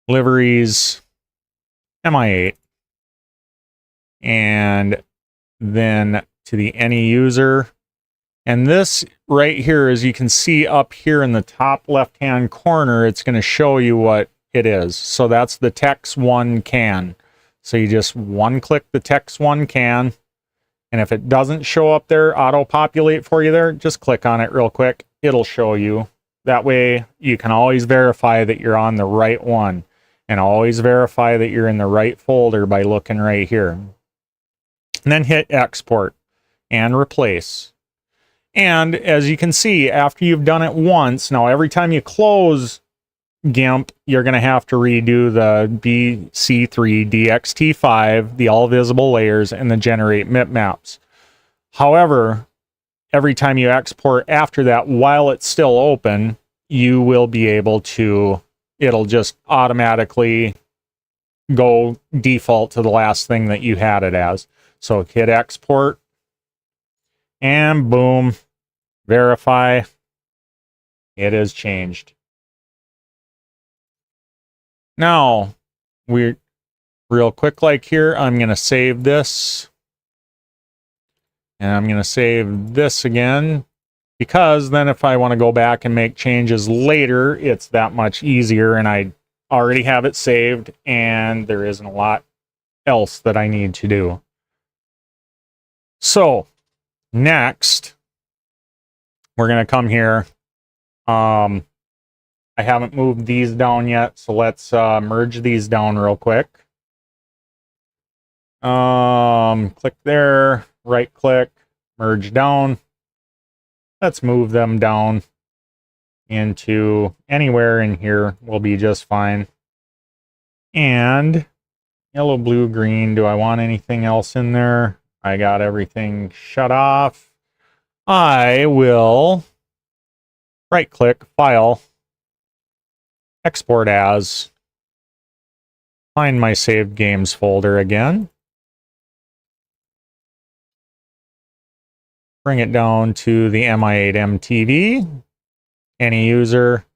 liveries, MI8, and then to the any user. And this right here, as you can see up here in the top left-hand corner, it's going to show you what it is. So that's the Tex1 can. So you just one-click the Tex1 can. And if it doesn't show up there, auto-populate for you there, just click on it real quick. It'll show you. That way you can always verify that you're on the right one. And always verify that you're in the right folder by looking right here. And then hit Export and Replace. And as you can see, after you've done it once, now every time you close GIMP, you're going to have to redo the BC3, DXT5, the all visible layers, and the generate bitmaps. However, every time you export after that, while it's still open, you will be able to, it'll just automatically go default to the last thing that you had it as. So hit Export. And boom, verify, it is changed. Now, we're real quick like here, I'm going to save this. And I'm going to save this again, because then if I want to go back and make changes later, it's that much easier, and I already have it saved, and there isn't a lot else that I need to do. So, next, we're going to come here. I haven't moved these down yet, so let's merge these down real quick. Click there, right click, merge down. Let's move them down into anywhere in here will be just fine. And yellow, blue, green. Do I want anything else in there? I got everything shut off. I will right click, File, Export As, find my saved games folder again. Bring it down to the MI8 MTV. Any user.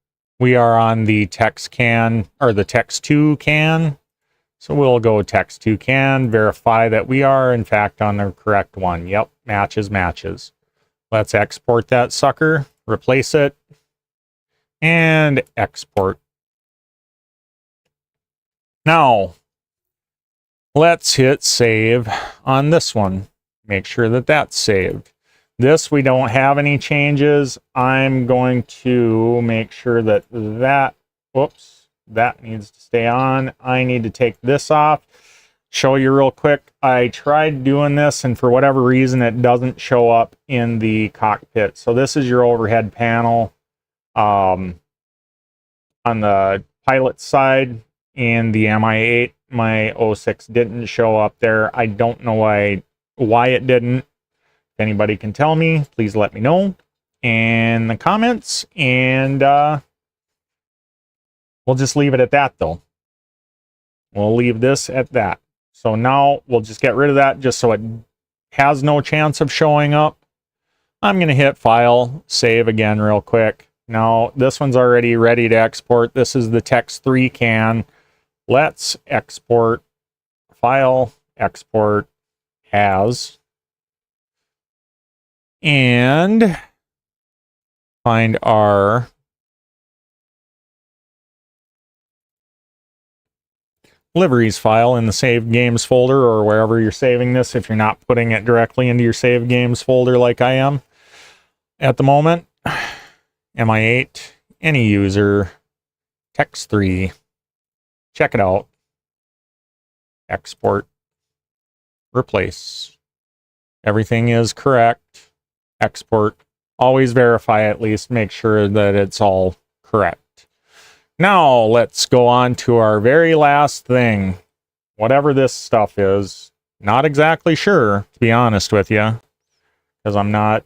We are on the Tex can, or the Tex2 can. So we'll go Tex2 can, verify that we are in fact on the correct one. Yep, matches. Let's export that sucker, replace it, and export. Now, Let's hit save on this one. Make sure that that's saved. This, we don't have any changes. I'm going to make sure that whoops, that needs to stay on. I need to take this off. Show you real quick. I tried doing this, and for whatever reason, it doesn't show up in the cockpit. So this is your overhead panel on the pilot side. And the MI8, my 06 didn't show up there. I don't know why it didn't. If anybody can tell me, please let me know in the comments. And we'll just leave it at that, though. We'll leave this at that. So now we'll just get rid of that just so it has no chance of showing up. I'm going to hit File, Save again real quick. Now, this one's already ready to export. This is the Text 3 can. Let's export, File, Export As. And find our Liveries file in the Saved Games folder, or wherever you're saving this if you're not putting it directly into your Saved Games folder like I am at the moment. MI8, any user, Text 3, check it out, export, replace. Everything is correct. Export. Always verify, at least make sure that it's all correct. Now let's go on to our very last thing. Whatever this stuff is, not exactly sure, to be honest with you, because I'm not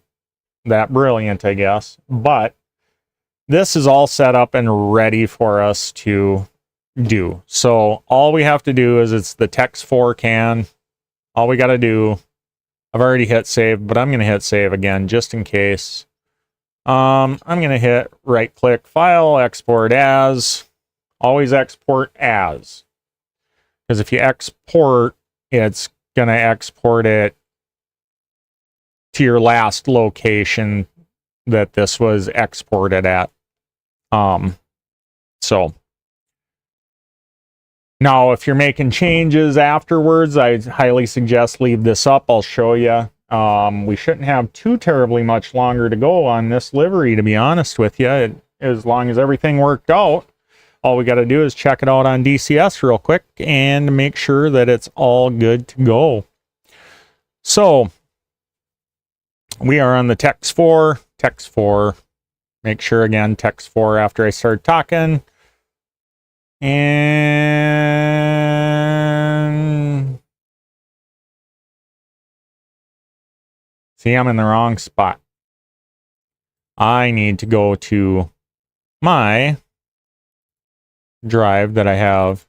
that brilliant, I guess. But this is all set up and ready for us to do. So all we have to do is, it's the Text 4 can. All we got to do, I've already hit save, but I'm going to hit save again just in case. I'm going to hit right click, File, Export As. Always export as. Because if you export, it's going to export it to your last location that this was exported at. So now, if you're making changes afterwards, I highly suggest leave this up. I'll show you. We shouldn't have too terribly much longer to go on this livery, to be honest with you. As long as everything worked out, all we got to do is check it out on DCS real quick and make sure that it's all good to go. So we are on the Text 4. Text 4. Make sure, again, Text 4 after I start talking. And see, I'm in the wrong spot. I need to go to my drive that I have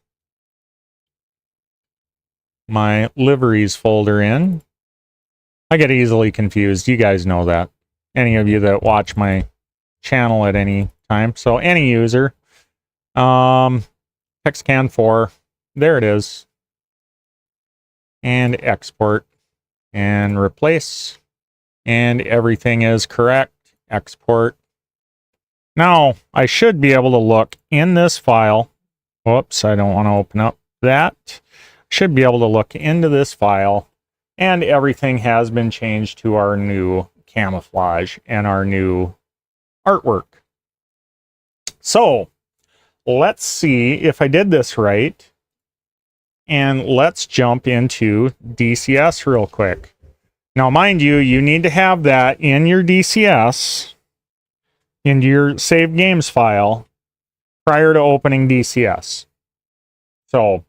my liveries folder in. I get easily confused. You guys know that. Any of you that watch my channel at any time. So any user. TextCan 4. There it is. And export. And replace. And everything is correct. Export. Now, I should be able to look in this file. Whoops, I don't want to open up that. Should be able to look into this file, and everything has been changed to our new camouflage and our new artwork. So, let's see if I did this right. And let's jump into DCS real quick. Now, mind you, you need to have that in your DCS, into your saved games file, prior to opening DCS. So,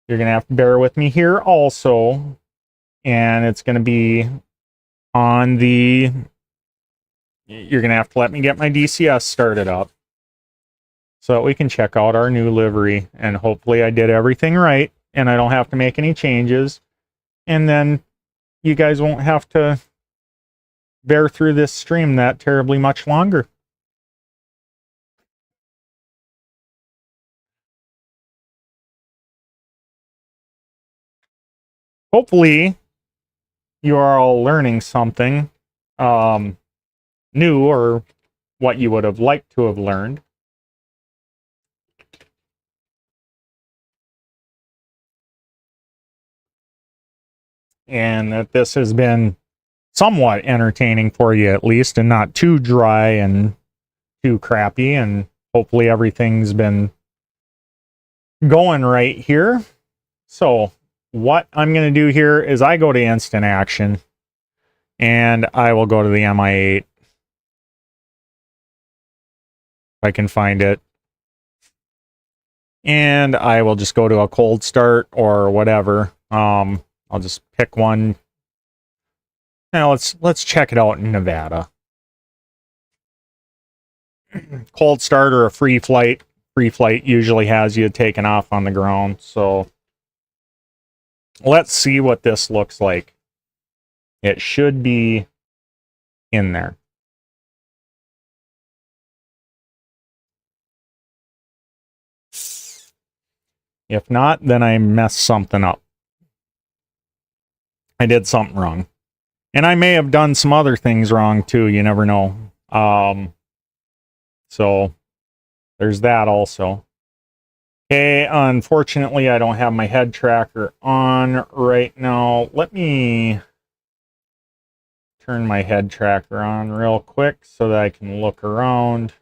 you're going to have to bear with me here also. And it's going to be on the... You're going to have to let me get my DCS started up, so that we can check out our new livery. And hopefully I did everything right, and I don't have to make any changes. And then you guys won't have to bear through this stream that terribly much longer. Hopefully you are all learning something new, or what you would have liked to have learned. and that this has been somewhat entertaining for you at least, and not too dry and too crappy, and hopefully everything's been going right here. So what I'm going to do here is I go to instant action, and I will go to the MI8 if I can find it, and I will just go to a cold start or whatever. I'll just pick one. Now let's check it out in Nevada. Cold start or a free flight. Free flight usually has you taken off on the ground. So let's see what this looks like. It should be in there. If not, then I messed something up. I did something wrong. And I may have done some other things wrong too. You never know. So there's that also. Okay, unfortunately, I don't have my head tracker on right now. Let me turn my head tracker on real quick so that I can look around.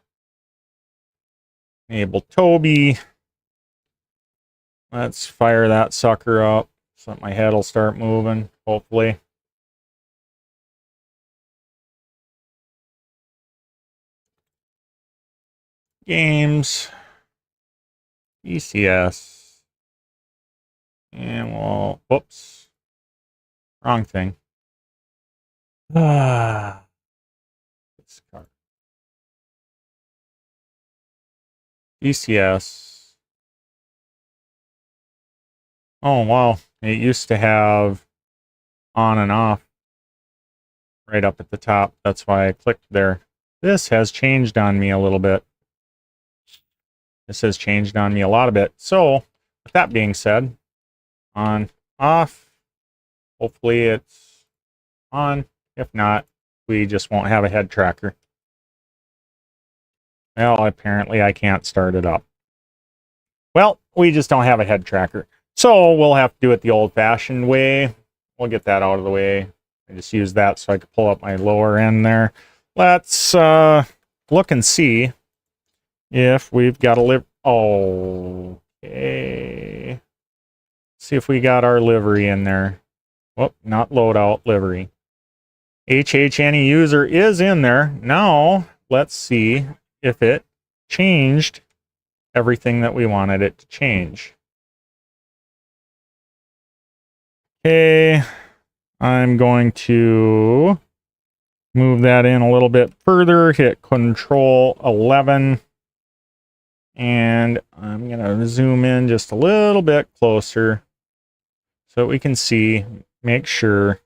Enable Toby. Let's fire that sucker up so that my head will start moving, hopefully. Games. DCS. And we'll, whoops. Wrong thing. This card. DCS. Oh, wow. It used to have on and off right up at the top. That's why I clicked there. This has changed on me a little bit. This has changed on me a lot of it. So, with that being said, on, off. Hopefully it's on. If not, we just won't have a head tracker. Well, apparently I can't start it up. Well, we just don't have a head tracker. So we'll have to do it the old-fashioned way. We'll get that out of the way. I just use that so I can pull up my lower end there. Let's look and see if we've got a okay. See if we got our livery in there. Whoop, not loadout, livery. HHNE user is in there. Now, let's see if it changed everything that we wanted it to change. Okay, I'm going to move that in a little bit further, hit Control 11, and I'm going to zoom in just a little bit closer so we can see, make sure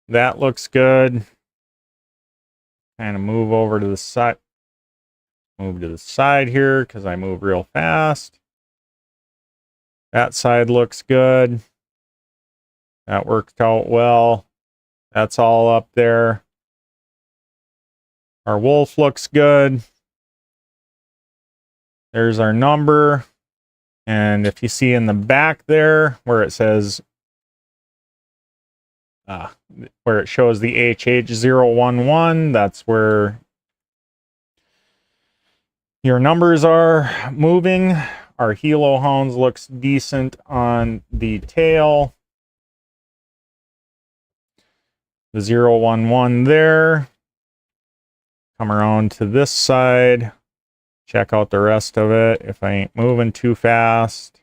that looks good. Kind of move over to the side. Move to the side here because I move real fast. That side looks good. That worked out well. That's all up there. Our wolf looks good. There's our number. And if you see in the back there where it says, where it shows the HH011, that's where your numbers are moving. Our Helo Hounds looks decent on the tail. The 011 there. Come around to this side. Check out the rest of it if I ain't moving too fast.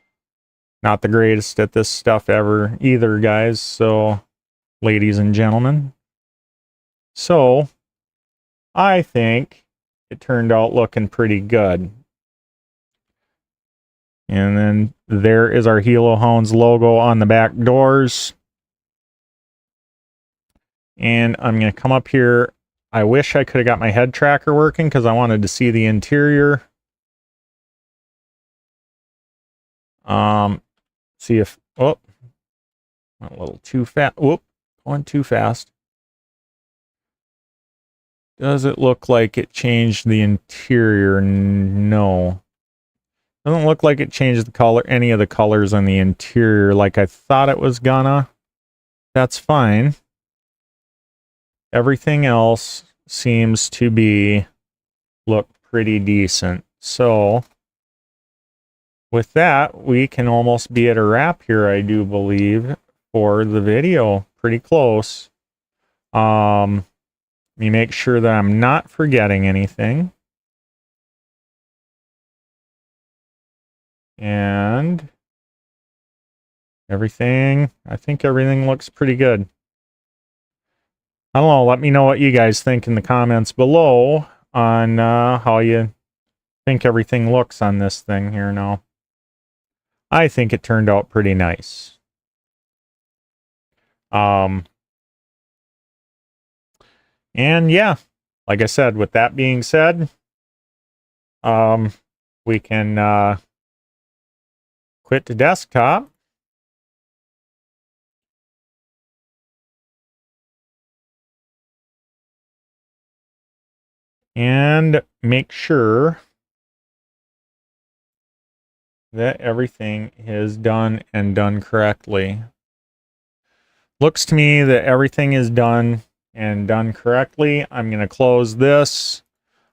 Not the greatest at this stuff ever either, guys. So, ladies and gentlemen. So, I think it turned out looking pretty good. And then there is our Helo Hounds logo on the back doors. And I'm going to come up here. I wish I could have got my head tracker working because I wanted to see the interior. See if, oh, went a little too fast. Whoop, going too fast. Does it look like it changed the interior? No. Doesn't look like it changed the color, any of the colors on the interior like I thought it was gonna. that's fine. Everything else seems to be look pretty decent. So with that, we can almost be at a wrap here, I do believe, for the video. Pretty close. Let me make sure that I'm not forgetting anything. And everything, I think everything looks pretty good. I don't know, let me know what you guys think in the comments below on how you think everything looks on this thing here now. I think it turned out pretty nice. And yeah, like I said, with that being said, we can quit the desktop. And make sure that everything is done and done correctly. Looks to me that everything is done and done correctly. I'm going to close this.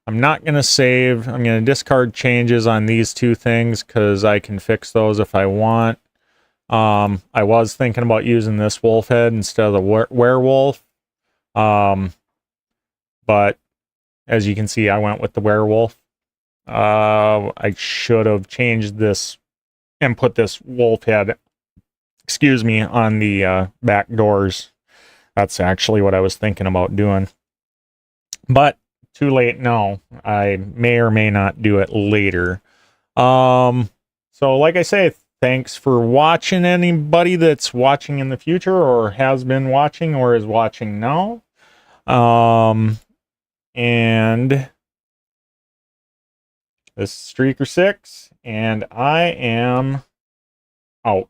I'm not going to save. I'm going to discard changes on these two things because I can fix those if I want. I was thinking about using this wolf head instead of the werewolf. But as you can see, I went with the werewolf. I should have changed this and put this wolf head, excuse me, on the back doors. That's actually what I was thinking about doing. But too late now. I may or may not do it later. So like I say, thanks for watching, anybody that's watching in the future or has been watching or is watching now. And this is Streaker6, and I am out.